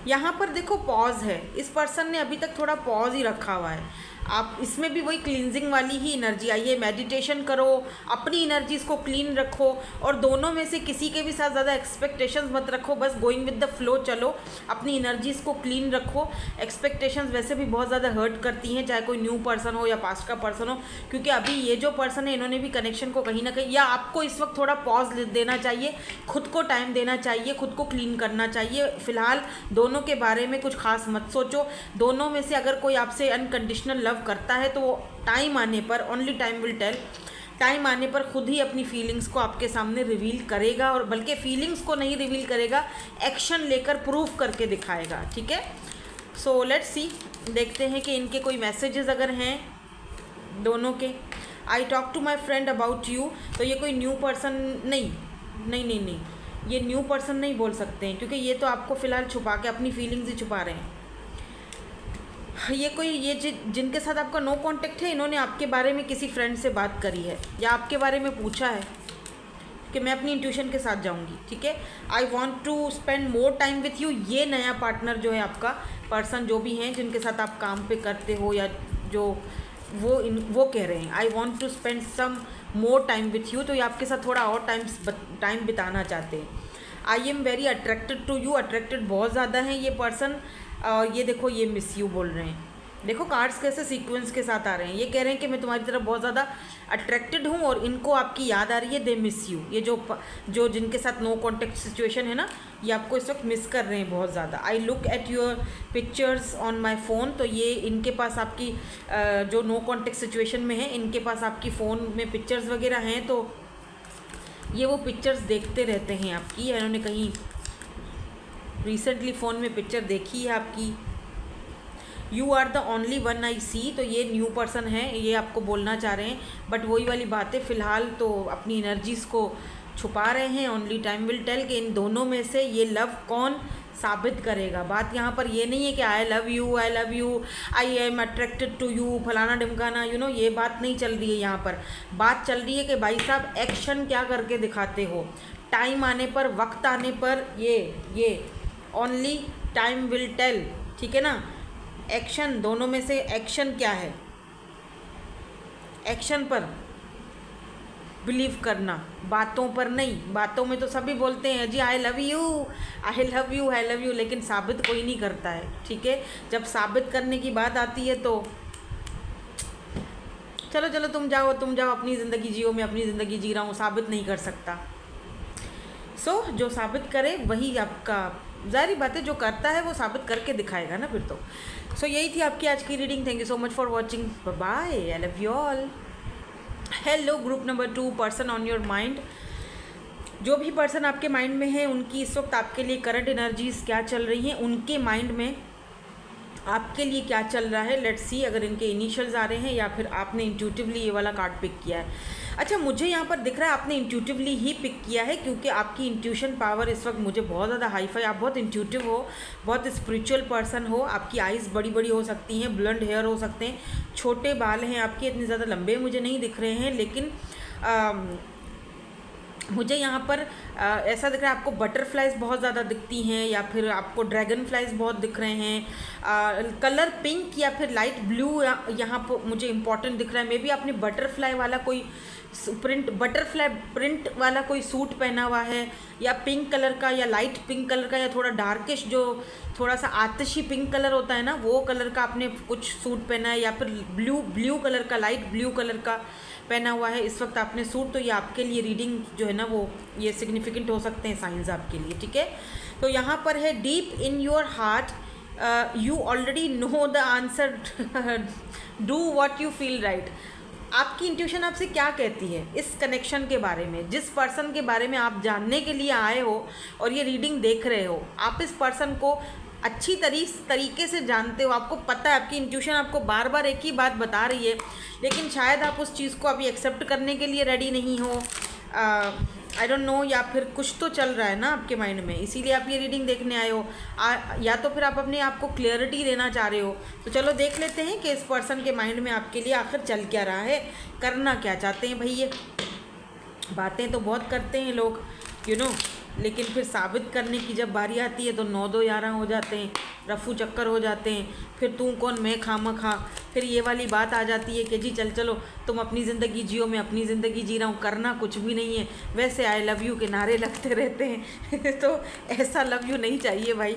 यहाँ पर देखो पॉज है, इस पर्सन ने अभी तक थोड़ा पॉज ही रखा हुआ है। आप इसमें भी वही क्लींजिंग वाली ही एनर्जी आई है। मेडिटेशन करो, अपनी एनर्जीज़ को क्लीन रखो, और दोनों में से किसी के भी साथ ज़्यादा एक्सपेक्टेशंस मत रखो, बस गोइंग विद द फ्लो चलो, अपनी एनर्जीज़ को क्लीन रखो। एक्सपेक्टेशंस वैसे भी बहुत ज़्यादा हर्ट करती हैं, चाहे कोई न्यू पर्सन हो या पास्ट का पर्सन हो, क्योंकि अभी ये जो पर्सन है इन्होंने भी कनेक्शन को कहीं ना कहीं, या आपको इस वक्त थोड़ा पॉज देना चाहिए, खुद को टाइम देना चाहिए, खुद को क्लीन करना चाहिए। फिलहाल दोनों के बारे में कुछ खास मत सोचो। दोनों में से अगर कोई आपसे अनकंडीशनल लव करता है तो वो टाइम आने पर, only time will tell, time आने पर खुद ही अपनी फीलिंग्स को आपके सामने रिवील करेगा, और बल्कि फीलिंग्स को नहीं रिवील करेगा, एक्शन लेकर प्रूव करके दिखाएगा। ठीक है, सो लेट्स सी, देखते हैं कि इनके कोई मैसेजेस अगर हैं दोनों के। I talk to my friend about you, तो ये कोई न्यू पर्सन नहीं, ये न्यू पर्सन नहीं बोल सकते हैं, क्योंकि ये तो आपको फ़िलहाल छुपा के अपनी फीलिंग्स ही छुपा रहे हैं। ये जिनके साथ आपका नो कांटेक्ट है, इन्होंने आपके बारे में किसी फ्रेंड से बात करी है या आपके बारे में पूछा है कि मैं अपनी इंट्यूशन के साथ जाऊंगी। ठीक है, I want to spend more time with you, ये नया पार्टनर जो है आपका पर्सन, जो भी हैं जिनके साथ आप काम पे करते हो या जो वो कह रहे हैं I want to spend some more time with you, तो ये आपके साथ थोड़ा और टाइम बिताना चाहते हैं। I am very attracted to you, attracted बहुत ज़्यादा हैं ये पर्सन। ये देखो, ये मिस यू बोल रहे हैं, देखो कार्ड्स कैसे सीक्वेंस के साथ आ रहे हैं। ये कह रहे हैं कि मैं तुम्हारी तरफ बहुत ज़्यादा अट्रैक्टेड हूँ और इनको आपकी याद आ रही है, दे मिस यू। ये जो जिनके साथ नो कॉन्टेक्ट सिचुएशन है ना, ये आपको इस वक्त मिस कर रहे हैं बहुत ज़्यादा। I look at your pictures on my phone, तो ये इनके पास आपकी जो नो कॉन्टेक्ट सिचुएशन में है, इनके पास आपकी फ़ोन में पिक्चर्स वगैरह हैं, तो ये वो पिक्चर्स देखते रहते हैं आपकी। इन्होंने कहीं रिसेंटली फ़ोन में पिक्चर देखी है आपकी। You are the only one I see, तो ये न्यू पर्सन है, ये आपको बोलना चाह रहे हैं, बट वही वाली बात है, फ़िलहाल तो अपनी एनर्जीज़ को छुपा रहे हैं। ओनली टाइम विल टेल कि इन दोनों में से ये लव कौन साबित करेगा। बात यहाँ पर ये नहीं है कि I love you, I am attracted to you, फलाना ढिमकाना, यू नो, ये बात नहीं चल रही है यहाँ पर। बात चल रही है कि भाई साहब एक्शन क्या करके दिखाते हो, टाइम आने पर, वक्त आने पर, ये ओनली टाइम विल टेल। ठीक है ना, एक्शन, दोनों में से एक्शन क्या है, एक्शन पर बिलीव करना, बातों पर नहीं। बातों में तो सभी बोलते हैं जी I love you, I love you, I love you, लेकिन साबित कोई नहीं करता है। ठीक है, जब साबित करने की बात आती है तो चलो तुम जाओ अपनी ज़िंदगी जियो, मैं अपनी ज़िंदगी जी रहा हूँ, साबित नहीं कर सकता। सो जो साबित करे वही आपका, ज़ाहिर बात है, जो करता है वो साबित करके दिखाएगा ना फिर तो। सो यही थी आपकी आज की reading. Thank you so much for watching, bye, I love you all. Hello group number 2, person on your mind. जो भी पर्सन आपके माइंड में है, उनकी इस वक्त आपके लिए करंट एनर्जीज़ क्या चल रही हैं, उनके माइंड में आपके लिए क्या चल रहा है। लेट्स सी, अगर इनके इनिशियल्स आ रहे हैं या फिर आपने इंट्यूटिवली ये वाला कार्ड पिक किया है। अच्छा, मुझे यहाँ पर दिख रहा है आपने इंट्यूटिवली ही पिक किया है, क्योंकि आपकी इंट्यूशन पावर इस वक्त मुझे बहुत ज़्यादा हाई फाई, आप बहुत इंट्यूटिव हो, बहुत स्पिरिचुअल पर्सन हो। आपकी आइज़ बड़ी बड़ी हो सकती हैं, ब्लंड हेयर हो सकते हैं, छोटे बाल हैं आपके, इतने ज़्यादा लंबे मुझे नहीं दिख रहे हैं, लेकिन मुझे यहाँ पर ऐसा दिख रहा है आपको बटरफ्लाइज बहुत ज़्यादा दिखती हैं, या फिर आपको ड्रैगन फ्लाइज बहुत दिख रहे हैं। कलर पिंक या फिर लाइट ब्लू यहाँ पर मुझे इंपॉर्टेंट दिख रहा है। मे बी आपने बटरफ्लाई वाला कोई बटरफ्लाई प्रिंट वाला कोई सूट पहना हुआ है, या पिंक कलर का, या लाइट पिंक कलर का, या थोड़ा डार्किश, जो थोड़ा सा आतिशी पिंक कलर होता है ना, वो कलर का आपने कुछ सूट पहना है, या फिर ब्लू कलर का, लाइट ब्लू कलर का पहना हुआ है इस वक्त आपने सूट। तो ये आपके लिए रीडिंग जो है ना, वो ये सिग्निफिकेंट हो सकते हैं साइंस आपके लिए। ठीक है, तो यहाँ पर है deep in your heart you already know the answer, do what you feel right. आपकी इंट्यूशन आपसे क्या कहती है इस कनेक्शन के बारे में, जिस पर्सन के बारे में आप जानने के लिए आए हो और ये रीडिंग देख रहे हो। आप इस पर्सन को अच्छी तरीके से जानते हो, आपको पता है, आपकी इंट्यूशन आपको बार बार एक ही बात बता रही है, लेकिन शायद आप उस चीज़ को अभी एक्सेप्ट करने के लिए रेडी नहीं हो। आई डोंट नो, या फिर कुछ तो चल रहा है ना आपके माइंड में, इसीलिए आप ये रीडिंग देखने आए हो, या तो फिर आप अपने आप को क्लियरिटी देना चाह रहे हो। तो चलो देख लेते हैं कि इस पर्सन के माइंड में आपके लिए आखिर चल क्या रहा है, करना क्या चाहते हैं। भाई ये बातें तो बहुत करते हैं लोग, यू नो, लेकिन फिर साबित करने की जब बारी आती है तो 9 2 11 हो जाते हैं, रफू चक्कर हो जाते हैं, फिर तू कौन मैं खामा खा, फिर ये वाली बात आ जाती है कि जी चल चलो तुम अपनी ज़िंदगी जियो, मैं अपनी ज़िंदगी जी रहा हूँ, करना कुछ भी नहीं है, वैसे आई लव यू के नारे लगते रहते हैं तो ऐसा लव यू नहीं चाहिए भाई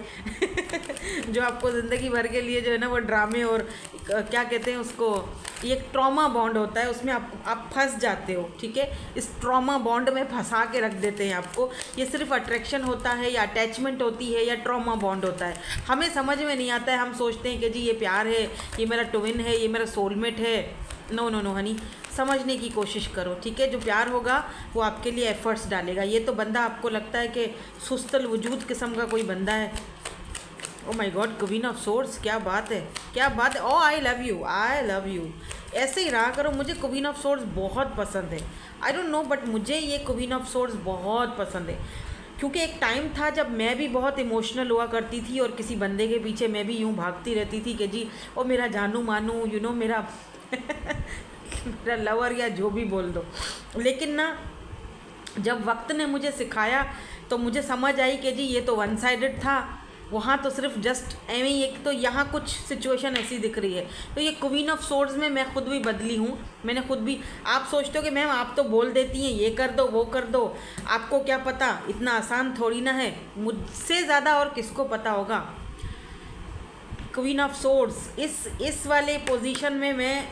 जो आपको ज़िंदगी भर के लिए जो है ना वो ड्रामे और क्या कहते हैं उसको, ये एक ट्रॉमा बॉन्ड होता है, उसमें आप फंस जाते हो, ठीक है। इस ट्रॉमा बॉन्ड में फंसा के रख देते हैं आपको। ये सिर्फ अट्रैक्शन होता है या अटैचमेंट होती है या ट्रॉमा बॉन्ड होता है, हमें समझ में नहीं आता है। हम सोचते हैं कि जी ये प्यार है, ये मेरा ट्विन है, ये मेरा सोलमेट है। नो नो नो हनी, समझने की कोशिश करो, ठीक है। जो प्यार होगा वो आपके लिए एफर्ट्स डालेगा। ये तो बंदा आपको लगता है कि सुस्तल वजूद किस्म का कोई बंदा है। Oh my God, queen of swords, क्या बात है, क्या बात है। Oh I love you, I love you, ऐसे ही रहा करो। मुझे क्वीन ऑफ सोर्ड्स बहुत पसंद है। आई डोंट नो बट मुझे ये क्वीन ऑफ सोर्ड्स बहुत पसंद है, क्योंकि एक टाइम था जब मैं भी बहुत इमोशनल हुआ करती थी और किसी बंदे के पीछे मैं भी यूँ भागती रहती थी कि जी ओ मेरा जानू मानू, यू नो मेरा मेरा लवर, या जो भी बोल दो। लेकिन ना जब वक्त ने मुझे सिखाया तो मुझे समझ आई कि जी ये तो वन साइडेड था, वहाँ तो सिर्फ जस्ट एवं ही। एक तो यहाँ कुछ सिचुएशन ऐसी दिख रही है, तो ये क्वीन ऑफ सोर्ड्स में मैं खुद भी बदली हूँ। मैंने खुद भी, आप सोचते हो कि मैम आप तो बोल देती हैं ये कर दो वो कर दो, आपको क्या पता, इतना आसान थोड़ी ना है, मुझसे ज़्यादा और किसको पता होगा। क्वीन ऑफ सोर्ड्स इस वाले पोजीशन में मैं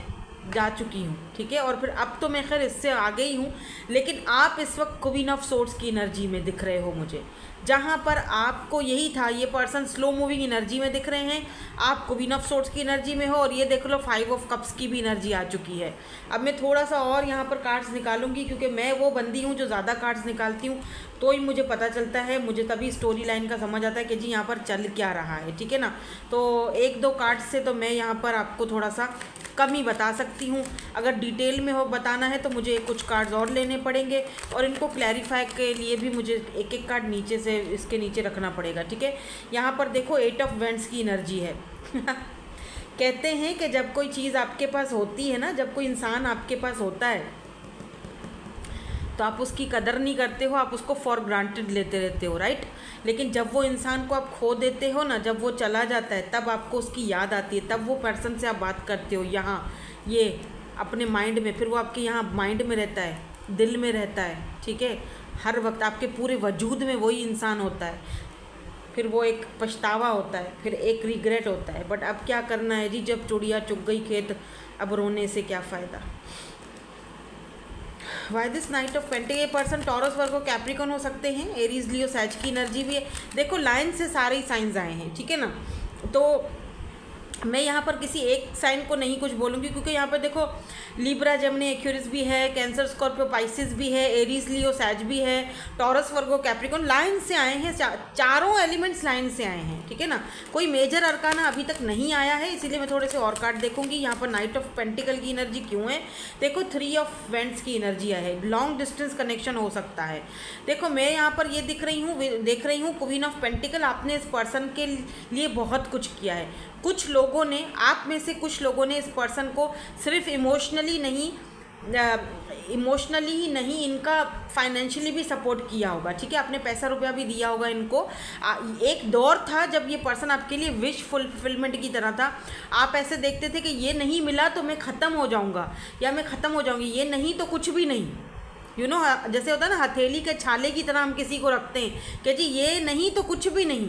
जा चुकी हूँ, ठीक है। और फिर अब तो मैं खैर इससे आ गई हूँ, लेकिन आप इस वक्त क्वीन ऑफ सोर्ड्स की एनर्जी में दिख रहे हो मुझे। जहाँ पर आपको यही था, ये पर्सन स्लो मूविंग एनर्जी में दिख रहे हैं, आप क्वीन ऑफ सोर्ड्स की एनर्जी में हो, और ये देख लो 5 ऑफ कप्स की भी एनर्जी आ चुकी है। अब मैं थोड़ा सा और यहाँ पर कार्ड्स निकालूंगी, क्योंकि मैं वो बंदी हूँ जो ज़्यादा कार्ड्स निकालती हूँ, तो ही मुझे पता चलता है, मुझे तभी स्टोरी लाइन का समझ आता है कि जी यहाँ पर चल क्या रहा है, ठीक है ना। तो 1-2 कार्ड्स से तो मैं यहाँ पर आपको थोड़ा सा कम ही बता सकती हूँ। अगर डिटेल में हो बताना है तो मुझे कुछ कार्ड्स और लेने पड़ेंगे, और इनको क्लैरिफाई के लिए भी मुझे एक कार्ड नीचे से इसके नीचे रखना पड़ेगा, ठीक है। यहाँ पर देखो 8 ऑफ वेंट्स की एनर्जी है कहते हैं कि जब कोई चीज़ आपके पास होती है ना, जब कोई इंसान आपके पास होता है तो आप उसकी कदर नहीं करते हो, आप उसको फॉर ग्रांटेड लेते रहते हो, राइट। लेकिन जब वो इंसान को आप खो देते हो ना, जब वो चला जाता है, तब आपको उसकी याद आती है, तब वो पर्सन से आप बात करते हो यहाँ ये अपने माइंड में, फिर वो आपके यहाँ माइंड में रहता है, दिल में रहता है, ठीक है। हर वक्त आपके पूरे वजूद में वही इंसान होता है। फिर वो एक पछतावा होता है, फिर एक रिग्रेट होता है, बट अब क्या करना है जी, जब चुड़िया चुग गई खेत, अब रोने से क्या फ़ायदा। Why this night of pentacle, ये पर्सन टॉरस वर्गो कैप्रिकॉन हो सकते हैं, एरीज लियो सैज की एनर्जी भी है। देखो लाइन से सारे ही साइंस आए हैं, ठीक है ना। तो मैं यहाँ पर किसी एक साइन को नहीं कुछ बोलूँगी, क्योंकि यहाँ पर देखो लिब्रा जेमिनी एक्यूरिस भी है, कैंसर स्कॉर्पियो पाइसिस भी है, एरीज लियो सैज भी है, टॉरस वर्गो कैप्रिकॉन, लाइन से आए हैं, चारों एलिमेंट्स लाइन से आए हैं, ठीक है ना। कोई मेजर अरकाना अभी तक नहीं आया है, इसीलिए मैं थोड़े से और कार्ड देखूंगी। यहाँ पर नाइट ऑफ पेंटिकल की एनर्जी क्यों है, देखो 3 ऑफ वेंट्स की एनर्जी है, लॉन्ग डिस्टेंस कनेक्शन हो सकता है। देखो मैं यहाँ पर ये देख रही हूँ क्वीन ऑफ पेंटिकल, आपने इस पर्सन के लिए बहुत कुछ किया है। कुछ लोगों ने, आप में से कुछ लोगों ने इस पर्सन को सिर्फ इमोशनली ही नहीं, इनका फाइनेंशियली भी सपोर्ट किया होगा, ठीक है। आपने पैसा रुपया भी दिया होगा इनको। एक दौर था जब ये पर्सन आपके लिए विश फुलफिलमेंट की तरह था। आप ऐसे देखते थे कि ये नहीं मिला तो मैं ख़त्म हो जाऊंगा या मैं ख़त्म हो जाऊंगी, ये नहीं तो कुछ भी नहीं, यू नो। जैसे होता है ना, हथेली के छाले की तरह हम किसी को रखते हैं कि जी ये नहीं तो कुछ भी नहीं,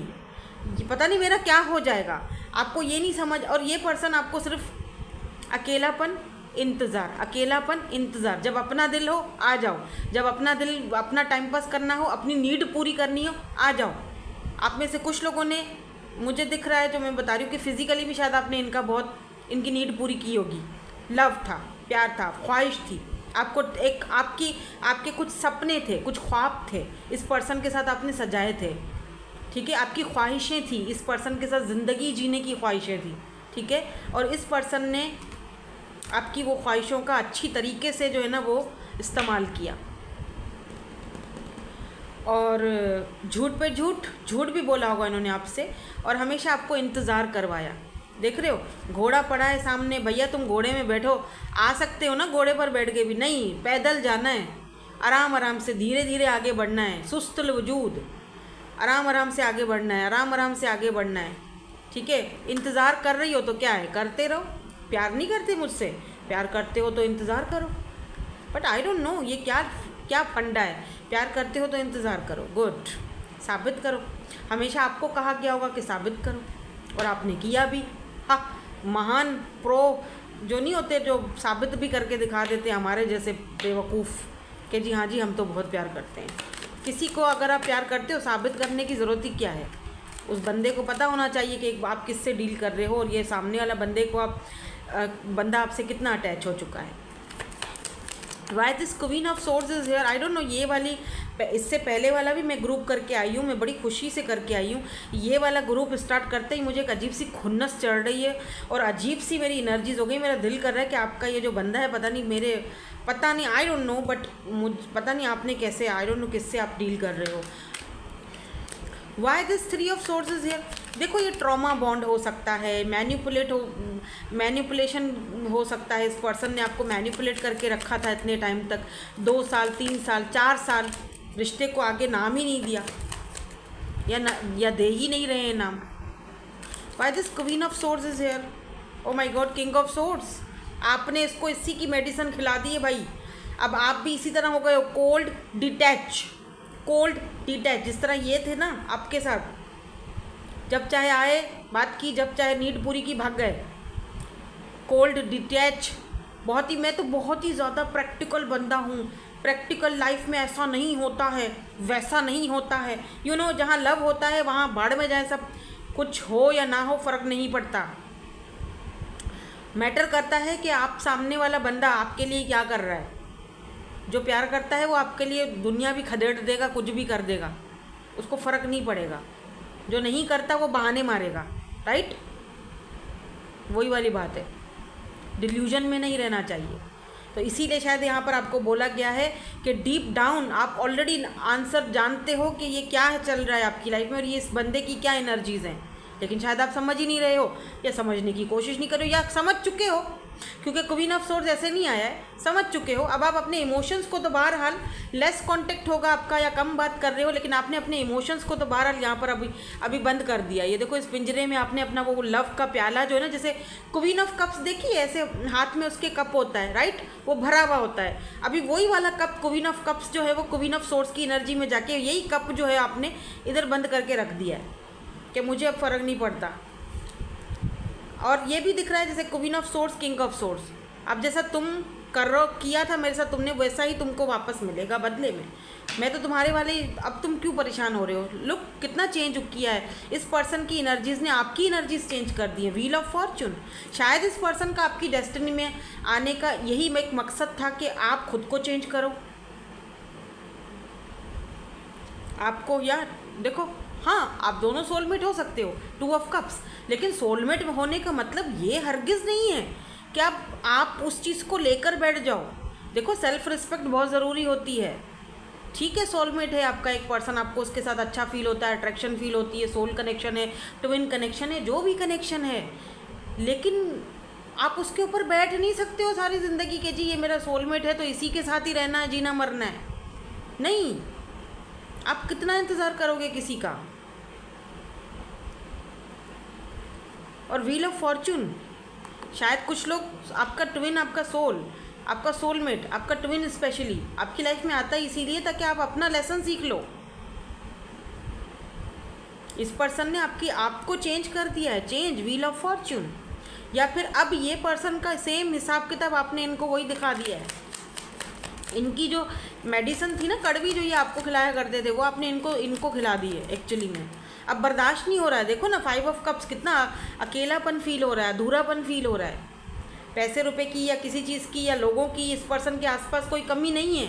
पता नहीं मेरा क्या हो जाएगा, आपको ये नहीं समझ। और ये पर्सन आपको सिर्फ अकेलापन इंतज़ार, जब अपना दिल हो आ जाओ, जब अपना टाइम पास करना हो, अपनी नीड पूरी करनी हो आ जाओ। आप में से कुछ लोगों ने, मुझे दिख रहा है, जो मैं बता रही हूँ कि फिज़िकली भी शायद आपने इनकी नीड पूरी की होगी। लव था, प्यार था, ख्वाहिश थी, आपको एक आपके कुछ सपने थे, कुछ ख्वाब थे, इस पर्सन के साथ आपने सजाए थे, ठीक है। आपकी ख्वाहिशें थी, इस पर्सन के साथ ज़िंदगी जीने की ख्वाहिशें थी, ठीक है। और इस पर्सन ने आपकी वो ख्वाहिशों का अच्छी तरीके से जो है ना वो इस्तेमाल किया, और झूठ भी बोला होगा इन्होंने आपसे, और हमेशा आपको इंतज़ार करवाया। देख रहे हो, घोड़ा पड़ा है सामने, भैया तुम घोड़े में बैठो, आ सकते हो ना घोड़े पर बैठ के भी, नहीं, पैदल जाना है, आराम से धीरे धीरे आगे बढ़ना है, सुस्तल वजूद, आराम से आगे बढ़ना है, आराम से आगे बढ़ना है, ठीक है। इंतज़ार कर रही हो तो क्या है, करते रहो, प्यार नहीं करते मुझसे? प्यार करते हो तो इंतज़ार करो। बट आई डोंट नो ये क्या क्या फंडा है। प्यार करते हो तो इंतज़ार करो, गुड, साबित करो। हमेशा आपको कहा गया होगा कि साबित करो, और आपने किया भी। हाँ, महान प्रो जो नहीं होते, जो साबित भी करके दिखा देते हैं, हमारे जैसे बेवकूफ़, कि जी हाँ जी हम तो बहुत प्यार करते हैं। किसी को अगर आप प्यार करते हो, साबित करने की ज़रूरत ही क्या है? उस बंदे को पता होना चाहिए कि आप किससे डील कर रहे हो, और ये सामने वाला बंदे को बंदा आपसे कितना अटैच हो चुका है। Y this queen of swords is here, I don't know. ये वाली, इससे पहले वाला भी मैं ग्रुप करके आई हूँ, मैं बड़ी खुशी से करके आई हूँ। ये वाला ग्रुप स्टार्ट करते ही मुझे एक अजीब सी खुन्नस चढ़ रही है, और अजीब सी मेरी एनर्जीज हो गई। मेरा दिल कर रहा है कि आपका ये जो बंदा है, पता नहीं आई डोंट नो, बट पता नहीं आपने कैसे, आई डोंट नो किससे आप डील कर रहे हो। Why this 3 of swords is here? देखो, ये ट्रॉमा बॉन्ड हो सकता है, मैनिपुलेशन हो सकता है। इस पर्सन ने आपको मैनिपुलेट करके रखा था इतने टाइम तक, 2 साल 3 साल 4 साल, रिश्ते को आगे नाम ही नहीं दिया, या दे ही नहीं रहे हैं नाम। Why this queen of swords is here? Oh my God, king of swords. आपने इसको इसी की मेडिसिन खिला दी है भाई। अब आप भी इसी तरह हो गए हो, कोल्ड डिटैच। जिस तरह ये थे ना आपके साथ, जब चाहे आए बात की, जब चाहे नीड पूरी की भाग गए। Cold detach. मैं तो बहुत ही ज़्यादा प्रैक्टिकल बंदा हूँ। प्रैक्टिकल लाइफ में ऐसा नहीं होता है, वैसा नहीं होता है। यू नो, जहाँ लव होता है वहाँ बाढ़ में जाए सब, कुछ हो या ना हो फ़र्क नहीं पड़ता। मैटर करता है कि आप सामने वाला बंदा आपके लिए क्या कर रहा है। जो प्यार करता है वो आपके लिए दुनिया भी खदेड़ देगा, कुछ भी कर देगा, उसको फ़र्क नहीं पड़ेगा। जो नहीं करता वो बहाने मारेगा, राइट? वही वाली बात है, डिल्यूजन में नहीं रहना चाहिए। तो इसीलिए शायद यहाँ पर आपको बोला गया है कि डीप डाउन आप ऑलरेडी आंसर जानते हो कि ये क्या है चल रहा है आपकी लाइफ में, और ये इस बंदे की क्या एनर्जीज़ हैं, लेकिन शायद आप समझ ही नहीं रहे हो, या समझने की कोशिश नहीं कर रहे हो, या समझ चुके हो, क्योंकि क्वीन ऑफ सोर्ड्स ऐसे नहीं आया है, समझ चुके हो। अब आप अपने इमोशंस को तो बहरहाल, लेस कांटेक्ट होगा आपका या कम बात कर रहे हो, लेकिन आपने अपने इमोशंस को तो बहरहाल यहाँ पर अभी बंद कर दिया। ये देखो, इस पिंजरे में आपने अपना वो लव का प्याला जो है ना, जैसे क्वीन ऑफ कप्स देखिए, ऐसे हाथ में उसके कप होता है, राइट, वो भरा हुआ होता है। अभी वही वाला कप, क्वीन ऑफ कप्स जो है, वो क्वीन ऑफ सोर्ड्स की एनर्जी में जाके यही कप जो है आपने इधर बंद करके रख दिया है कि मुझे अब फ़र्क नहीं पड़ता। और ये भी दिख रहा है जैसे queen of swords, king of swords. अब जैसा तुम किया था मेरे साथ तुमने, वैसा ही तुमको वापस मिलेगा बदले में। मैं तो तुम्हारे वाले, अब तुम क्यों परेशान हो रहे हो? लुक कितना चेंज किया है इस पर्सन की एनर्जीज़ ने, आपकी एनर्जीज चेंज कर दी है। Wheel of Fortune. शायद इस पर्सन का आपकी डेस्टिनी में आने का यही एक मकसद था कि आप खुद को चेंज करो। आपको, या देखो, हाँ, आप दोनों सोलमेट हो सकते हो, 2 ऑफ कप्स, लेकिन सोलमेट होने का मतलब ये हरगिज़ नहीं है कि आप उस चीज़ को लेकर बैठ जाओ। देखो, सेल्फ रिस्पेक्ट बहुत ज़रूरी होती है। ठीक है, सोलमेट है आपका एक पर्सन, आपको उसके साथ अच्छा फील होता है, अट्रैक्शन फील होती है, सोल कनेक्शन है, ट्विन कनेक्शन है, जो भी कनेक्शन है, लेकिन आप उसके ऊपर बैठ नहीं सकते हो सारी ज़िंदगी के जी ये मेरा सोलमेट है तो इसी के साथ ही रहना है, जीना मरना है। नहीं, आप कितना इंतज़ार करोगे किसी का? और व्हील ऑफ फॉर्चून, शायद कुछ लोग, आपका ट्विन, आपका सोल, आपका सोलमेट, आपका ट्विन स्पेशली आपकी लाइफ में आता है इसीलिए ताकि आप अपना लेसन सीख लो। इस पर्सन ने आपको चेंज कर दिया है, चेंज, व्हील ऑफ फॉर्चून। या फिर अब ये पर्सन का सेम हिसाब किताब आपने इनको वही दिखा दिया है। इनकी जो मेडिसिन थी ना कड़वी, जो ये आपको खिलाया करते थे, वो आपने इनको खिला दी है एक्चुअली में। अब बर्दाश्त नहीं हो रहा है। देखो ना, 5 ऑफ कप्स, कितना अकेलापन फील हो रहा है, अधूरापन फील हो रहा है। पैसे रुपए की या किसी चीज़ की या लोगों की इस पर्सन के आसपास कोई कमी नहीं है।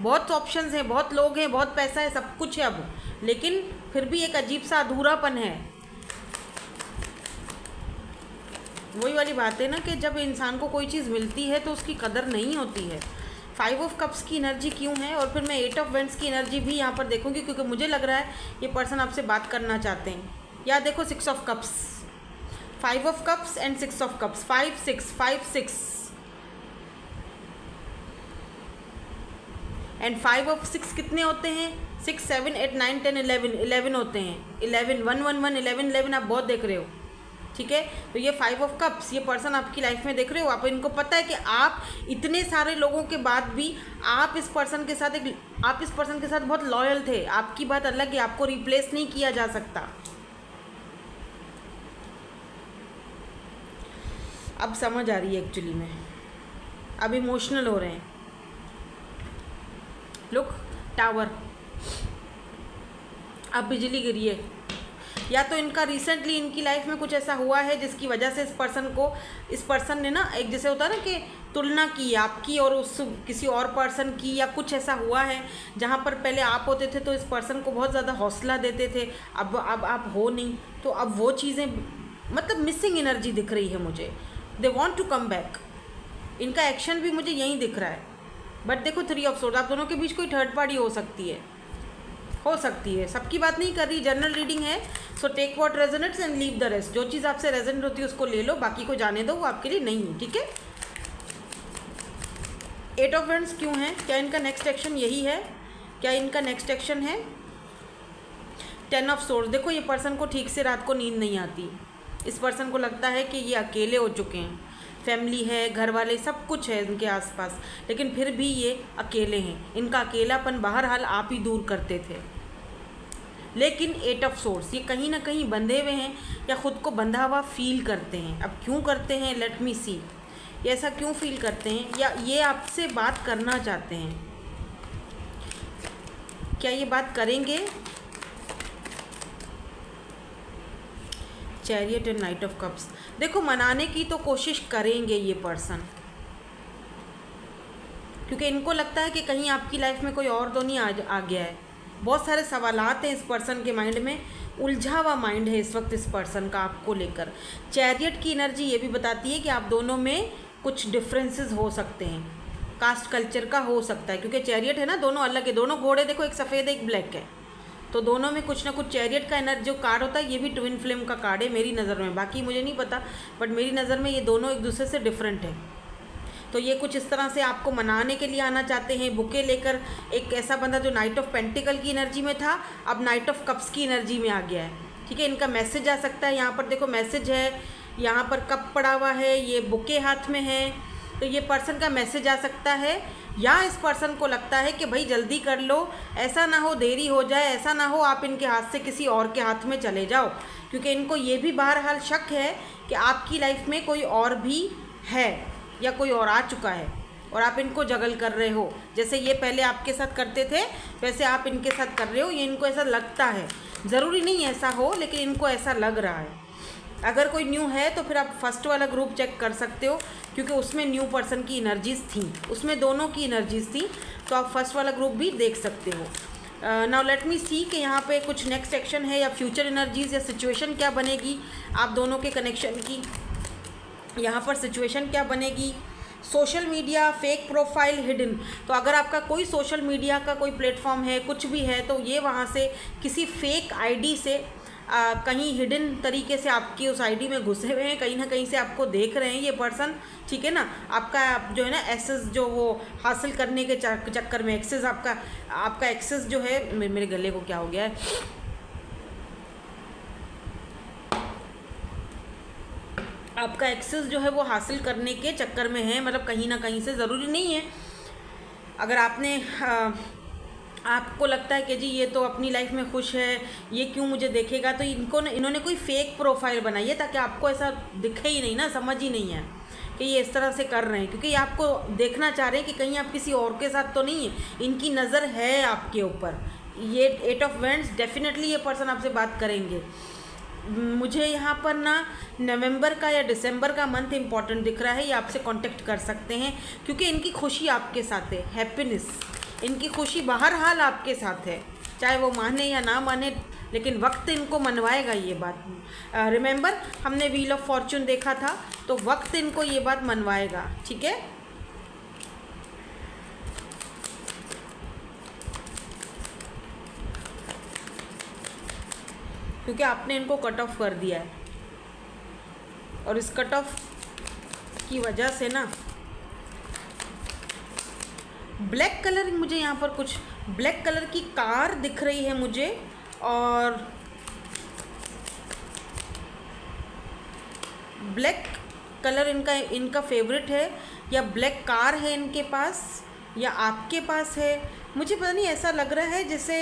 बहुत ऑप्शंस हैं, बहुत लोग हैं, बहुत पैसा है, सब कुछ है अब, लेकिन फिर भी एक अजीब सा अधूरापन है। वही वाली बात है ना कि जब इंसान को कोई चीज़ मिलती है तो उसकी कदर नहीं होती है। 5 ऑफ कप्स की एनर्जी क्यों है? और फिर मैं 8 ऑफ वेंट्स की एनर्जी भी यहाँ पर देखूंगी, क्योंकि मुझे लग रहा है ये पर्सन आपसे बात करना चाहते हैं। या देखो 6 of cups, 5 of cups and 6 of cups, 5 6 and 5 of 6 कितने होते हैं? 6 7 8 9 10 11 होते हैं। 11 1 1 1 11 11 आप बहुत देख रहे हो। ठीक है। तो ये 5 ऑफ कप्स, ये पर्सन आपकी लाइफ में देख रहे हो, आप इनको पता है कि आप इतने सारे लोगों के बाद भी आप इस पर्सन के साथ बहुत लॉयल थे। आपकी बात अलग है, आपको रिप्लेस नहीं किया जा सकता। अब समझ आ रही है एक्चुअली में, अब इमोशनल हो रहे हैं। लुक, टावर, अब बिजली गिरी है। या तो इनका रिसेंटली इनकी लाइफ में कुछ ऐसा हुआ है जिसकी वजह से इस पर्सन ने ना, एक जैसे होता है ना कि तुलना की आपकी और उस किसी और पर्सन की, या कुछ ऐसा हुआ है जहाँ पर पहले आप होते थे तो इस पर्सन को बहुत ज़्यादा हौसला देते थे, अब आप हो नहीं, तो अब वो चीज़ें, मतलब मिसिंग एनर्जी दिख रही है मुझे। They want to come back. इनका एक्शन भी मुझे यहीं दिख रहा है। बट देखो 3 ऑफ सोर्ड्स, आप दोनों के बीच कोई थर्ड पार्टी हो सकती है, सबकी बात नहीं कर रही, जनरल रीडिंग है। So take what resonates and leave the rest. जो चीज़ आपसे रेजोनेट होती है उसको ले लो, बाकी को जाने दो, वो आपके लिए नहीं है, ठीक है। 8 ऑफ वैंड्स क्यों है? क्या इनका नेक्स्ट एक्शन यही है? क्या इनका नेक्स्ट एक्शन है 10 ऑफ सोर्ड्स? देखो ये पर्सन को ठीक से रात को नींद नहीं आती। इस पर्सन को लगता है कि ये अकेले हो चुके हैं, फैमिली है, घर वाले, सब कुछ है इनके आसपास, लेकिन फिर भी ये अकेले हैं। इनका अकेलापन बहरहाल आप ही दूर करते थे। लेकिन 8 ऑफ सोर्ड्स, ये कहीं ना कहीं बंधे हुए हैं या ख़ुद को बंधा हुआ फील करते हैं। अब क्यों करते हैं, लेट मी सी। ये ऐसा क्यों फील करते हैं, या ये आपसे बात करना चाहते हैं? क्या ये बात करेंगे? Chariot and night of cups. देखो मनाने की तो कोशिश करेंगे ये पर्सन, क्योंकि इनको लगता है कि कहीं आपकी लाइफ में कोई और तो नहीं आ गया है। बहुत सारे सवालात हैं इस पर्सन के माइंड में, उलझा हुआ माइंड है इस वक्त इस पर्सन का आपको लेकर। चैरियट की एनर्जी ये भी बताती है कि आप दोनों में कुछ डिफरेंसेस हो सकते हैं, कास्ट कल्चर का हो सकता है, क्योंकि चैरियट है ना, दोनों अलग है। दोनों घोड़े देखो, एक सफ़ेद एक ब्लैक है, तो दोनों में कुछ ना कुछ चैरियट का एनर्जी जो कार्ड होता है, ये भी ट्विन फ्लेम का कार्ड है मेरी नज़र में। बाकी मुझे नहीं पता, बट मेरी नज़र में ये दोनों एक दूसरे से डिफरेंट है। तो ये कुछ इस तरह से आपको मनाने के लिए आना चाहते हैं, बुके लेकर। एक ऐसा बंदा जो नाइट ऑफ पेंटिकल की एनर्जी में था, अब नाइट ऑफ कप्स की एनर्जी में आ गया है, ठीक है। इनका मैसेज आ सकता है, यहाँ पर देखो मैसेज है, यहाँ पर कप पड़ा हुआ है, ये बुके हाथ में है, तो ये पर्सन का मैसेज आ सकता है। या इस पर्सन को लगता है कि भाई जल्दी कर लो, ऐसा ना हो देरी हो जाए, ऐसा ना हो आप इनके हाथ से किसी और के हाथ में चले जाओ, क्योंकि इनको ये भी बहरहाल शक है कि आपकी लाइफ में कोई और भी है या कोई और आ चुका है और आप इनको जगल कर रहे हो। जैसे ये पहले आपके साथ करते थे वैसे आप इनके साथ कर रहे हो, ये इनको ऐसा लगता है। ज़रूरी नहीं ऐसा हो, लेकिन इनको ऐसा लग रहा है। अगर कोई न्यू है तो फिर आप फर्स्ट वाला ग्रुप चेक कर सकते हो, क्योंकि उसमें न्यू पर्सन की एनर्जीज़ थी, उसमें दोनों की एनर्जीज़ थी, तो आप फर्स्ट वाला ग्रुप भी देख सकते हो। नाउ लेट मी सी कि यहाँ पे कुछ नेक्स्ट एक्शन है या फ्यूचर एनर्जीज़ या सिचुएशन क्या बनेगी आप दोनों के कनेक्शन की। यहाँ पर सिचुएशन क्या बनेगी? Social media, fake profile, hidden. तो अगर आपका कोई सोशल मीडिया का कोई प्लेटफॉर्म है, कुछ भी है, तो ये वहाँ से किसी फेक आईडी से कहीं हिडन तरीके से आपकी उस आईडी में घुसे हुए हैं, कहीं ना कहीं से आपको देख रहे हैं ये पर्सन, ठीक है ना। आपका जो है ना एक्सेस जो वो हासिल करने के चक्कर में एक्सेस आपका एक्सेस जो है, मेरे गले को क्या हो गया है, आपका एक्सेस जो है वो हासिल करने के चक्कर में है, मतलब कहीं ना कहीं से। ज़रूरी नहीं है अगर आपने आपको लगता है कि जी ये तो अपनी लाइफ में खुश है, ये क्यों मुझे देखेगा, तो इन्होंने कोई फेक प्रोफाइल बनाई है ताकि आपको ऐसा दिखे ही नहीं ना, समझ ही नहीं है कि ये इस तरह से कर रहे हैं, क्योंकि ये आपको देखना चाह रहे हैं कि कहीं आप किसी और के साथ तो नहीं है। इनकी नज़र है आपके ऊपर। ये 8 ऑफ वैंड्स, डेफिनेटली ये पर्सन आपसे बात करेंगे। मुझे यहाँ पर ना नवंबर का या दिसंबर का मंथ इंपॉर्टेंट दिख रहा है, ये आपसे कांटेक्ट कर सकते हैं, क्योंकि इनकी खुशी आपके साथ है, हैप्पीनेस, इनकी खुशी बहरहाल आपके साथ है, चाहे वो माने या ना माने, लेकिन वक्त इनको मनवाएगा ये बात। रिमेंबर हमने व्हील ऑफ फॉर्चून देखा था, तो वक्त इनको ये बात मनवाएगा, ठीक है। क्योंकि आपने इनको कट ऑफ कर दिया है, और इस कट ऑफ की वजह से ना ब्लैक कलर, मुझे यहाँ पर कुछ ब्लैक कलर की कार दिख रही है मुझे, और ब्लैक कलर इनका फेवरेट है, या ब्लैक कार है इनके पास, या आपके पास है, मुझे पता नहीं, ऐसा लग रहा है जैसे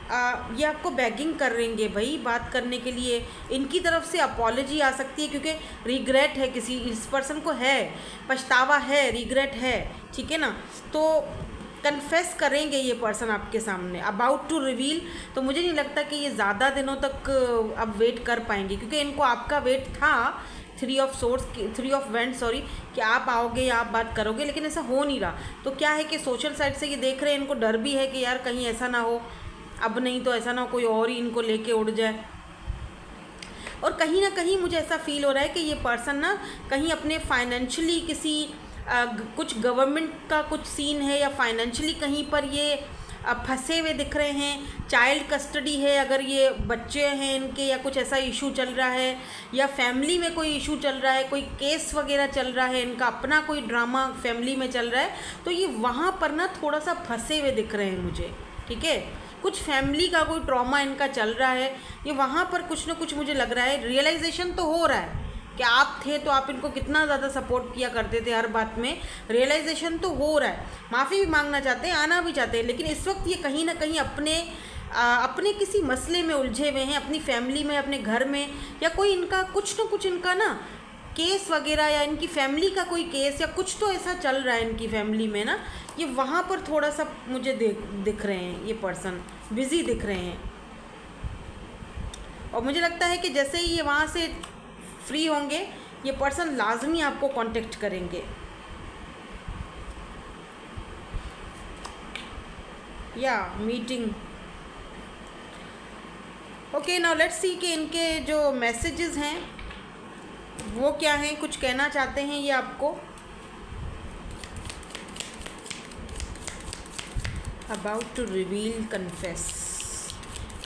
ये आपको बैगिंग कर रहेंगे भाई बात करने के लिए। इनकी तरफ से अपॉलजी आ सकती है, क्योंकि रिग्रेट है, किसी इस पर्सन को है, पछतावा है, रिग्रेट है, ठीक है ना। तो कन्फेस करेंगे ये पर्सन आपके सामने, अबाउट टू रिवील। तो मुझे नहीं लगता कि ये ज़्यादा दिनों तक अब वेट कर पाएंगे, क्योंकि इनको आपका वेट था, 3 ऑफ वेंट सॉरी, कि आप आओगे या आप बात करोगे, लेकिन ऐसा हो नहीं रहा। तो क्या है कि सोशल साइड से ये देख रहे हैं, इनको डर भी है कि यार कहीं ऐसा ना हो, अब नहीं तो ऐसा ना हो कोई और ही इनको लेके उड़ जाए। और कहीं ना कहीं मुझे ऐसा फील हो रहा है कि ये पर्सन ना कहीं अपने फाइनेंशियली किसी कुछ गवर्नमेंट का कुछ सीन है, या फाइनेंशियली कहीं पर ये फंसे हुए दिख रहे हैं। चाइल्ड कस्टडी है, अगर ये बच्चे हैं इनके, या कुछ ऐसा इशू चल रहा है, या फैमिली में कोई इशू चल रहा है, कोई केस वगैरह चल रहा है, इनका अपना कोई ड्रामा फैमिली में चल रहा है, तो ये वहाँ पर ना थोड़ा सा फंसे हुए दिख रहे हैं मुझे, ठीक है। कुछ फैमिली का कोई ट्रॉमा इनका चल रहा है, ये वहाँ पर कुछ ना कुछ मुझे लग रहा है, रियलाइजेशन तो हो रहा है कि आप थे तो आप इनको कितना ज़्यादा सपोर्ट किया करते थे हर बात में, रियलाइजेशन तो हो रहा है, माफ़ी भी मांगना चाहते हैं, आना भी चाहते हैं, लेकिन इस वक्त ये कहीं ना कहीं अपने किसी मसले में उलझे हुए हैं, अपनी फैमिली में, अपने घर में, या कोई इनका कुछ ना कुछ इनका ना केस वगैरह, या इनकी फैमिली का कोई केस, या कुछ तो ऐसा चल रहा है इनकी फैमिली में ना, ये वहाँ पर थोड़ा सा मुझे दिख रहे हैं, ये पर्सन बिज़ी दिख रहे हैं। और मुझे लगता है कि जैसे ही ये वहाँ से फ्री होंगे, ये पर्सन लाजमी आपको कांटेक्ट करेंगे। या meeting, okay, now let's see कि इनके जो मैसेजेस हैं वो क्या हैं, कुछ कहना चाहते हैं ये आपको अबाउट टू रिवील, कन्फेस,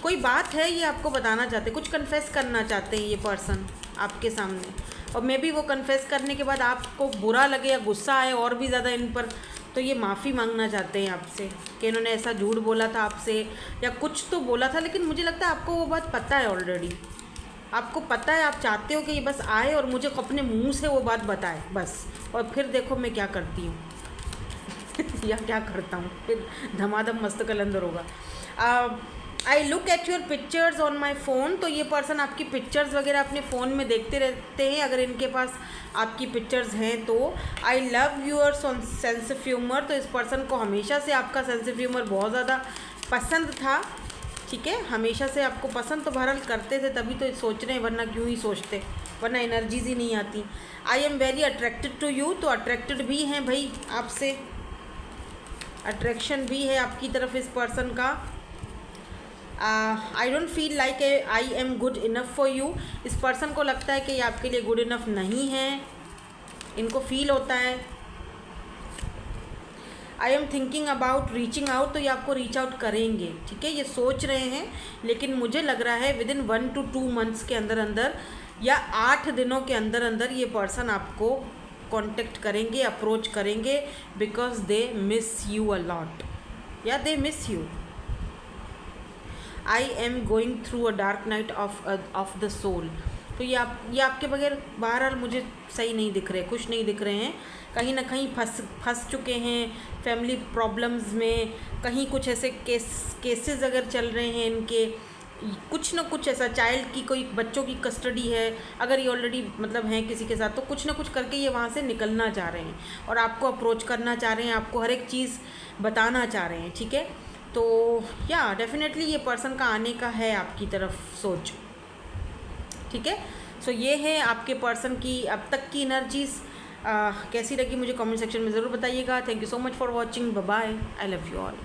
कोई बात है ये आपको बताना चाहते हैं, कुछ कन्फेस करना चाहते हैं ये पर्सन आपके सामने। और मे बी वो कन्फेस करने के बाद आपको बुरा लगे या गुस्सा आए और भी ज़्यादा इन पर, तो ये माफ़ी मांगना चाहते हैं आपसे कि इन्होंने ऐसा झूठ बोला था आपसे, या कुछ तो बोला था, लेकिन मुझे लगता है आपको वो बात पता है ऑलरेडी, आपको पता है, आप चाहते हो कि ये बस आए और मुझे अपने मुंह से वो बात बताए बस, और फिर देखो मैं क्या करती हूँ या क्या करता हूँ, फिर धमाधम मस्त कलंदर होगा। I look at your pictures on my phone, तो ये पर्सन आपकी पिक्चर्स वगैरह अपने फ़ोन में देखते रहते हैं, अगर इनके पास आपकी पिक्चर्स हैं तो। I love your sense of humour, तो इस पर्सन को हमेशा से आपका सेंस ऑफ ह्यूमर बहुत ज़्यादा पसंद था, ठीक है, हमेशा से आपको पसंद तो बहरहाल करते थे, तभी तो सोच रहे हैं, वरना क्यों ही सोचते, वरना एनर्जीज ही नहीं आती। I am very attracted to you, तो अट्रैक्टेड भी हैं भाई आपसे, अट्रैक्शन भी है आपकी तरफ इस पर्सन का। I don't feel like I am good enough for you, इस पर्सन को लगता है कि ये आपके लिए गुड इनफ नहीं है, इनको फील होता है। I am thinking about reaching out, तो ये आपको रीच आउट करेंगे, ठीक है, ये सोच रहे हैं, लेकिन मुझे लग रहा है विद इन 1 to 2 months के अंदर अंदर, या 8 दिनों के अंदर अंदर ये पर्सन आपको कांटेक्ट करेंगे, अप्रोच करेंगे, because they miss you a lot, या they miss you. I am going through a dark night of the soul, तो ये आपके बगैर बहरहाल मुझे सही नहीं दिख रहे, खुश नहीं दिख रहे हैं, कहीं ना कहीं फंस चुके हैं फैमिली प्रॉब्लम्स में, कहीं कुछ ऐसे केसेस अगर चल रहे हैं इनके, कुछ ना कुछ ऐसा, चाइल्ड की कोई बच्चों की कस्टडी है, अगर ये ऑलरेडी मतलब हैं किसी के साथ, तो कुछ ना कुछ करके ये वहाँ से निकलना चाह रहे हैं और आपको अप्रोच करना चाह रहे हैं, आपको हर एक चीज़ बताना चाह रहे हैं, ठीक है। तो या डेफिनेटली ये पर्सन का आने का है आपकी तरफ सोच, ठीक है। सो ये है आपके पर्सन की अब तक की एनर्जीज़, कैसी लगी मुझे कमेंट सेक्शन में ज़रूर बताइएगा। Thank you so much for watching, bye bye, I love you all.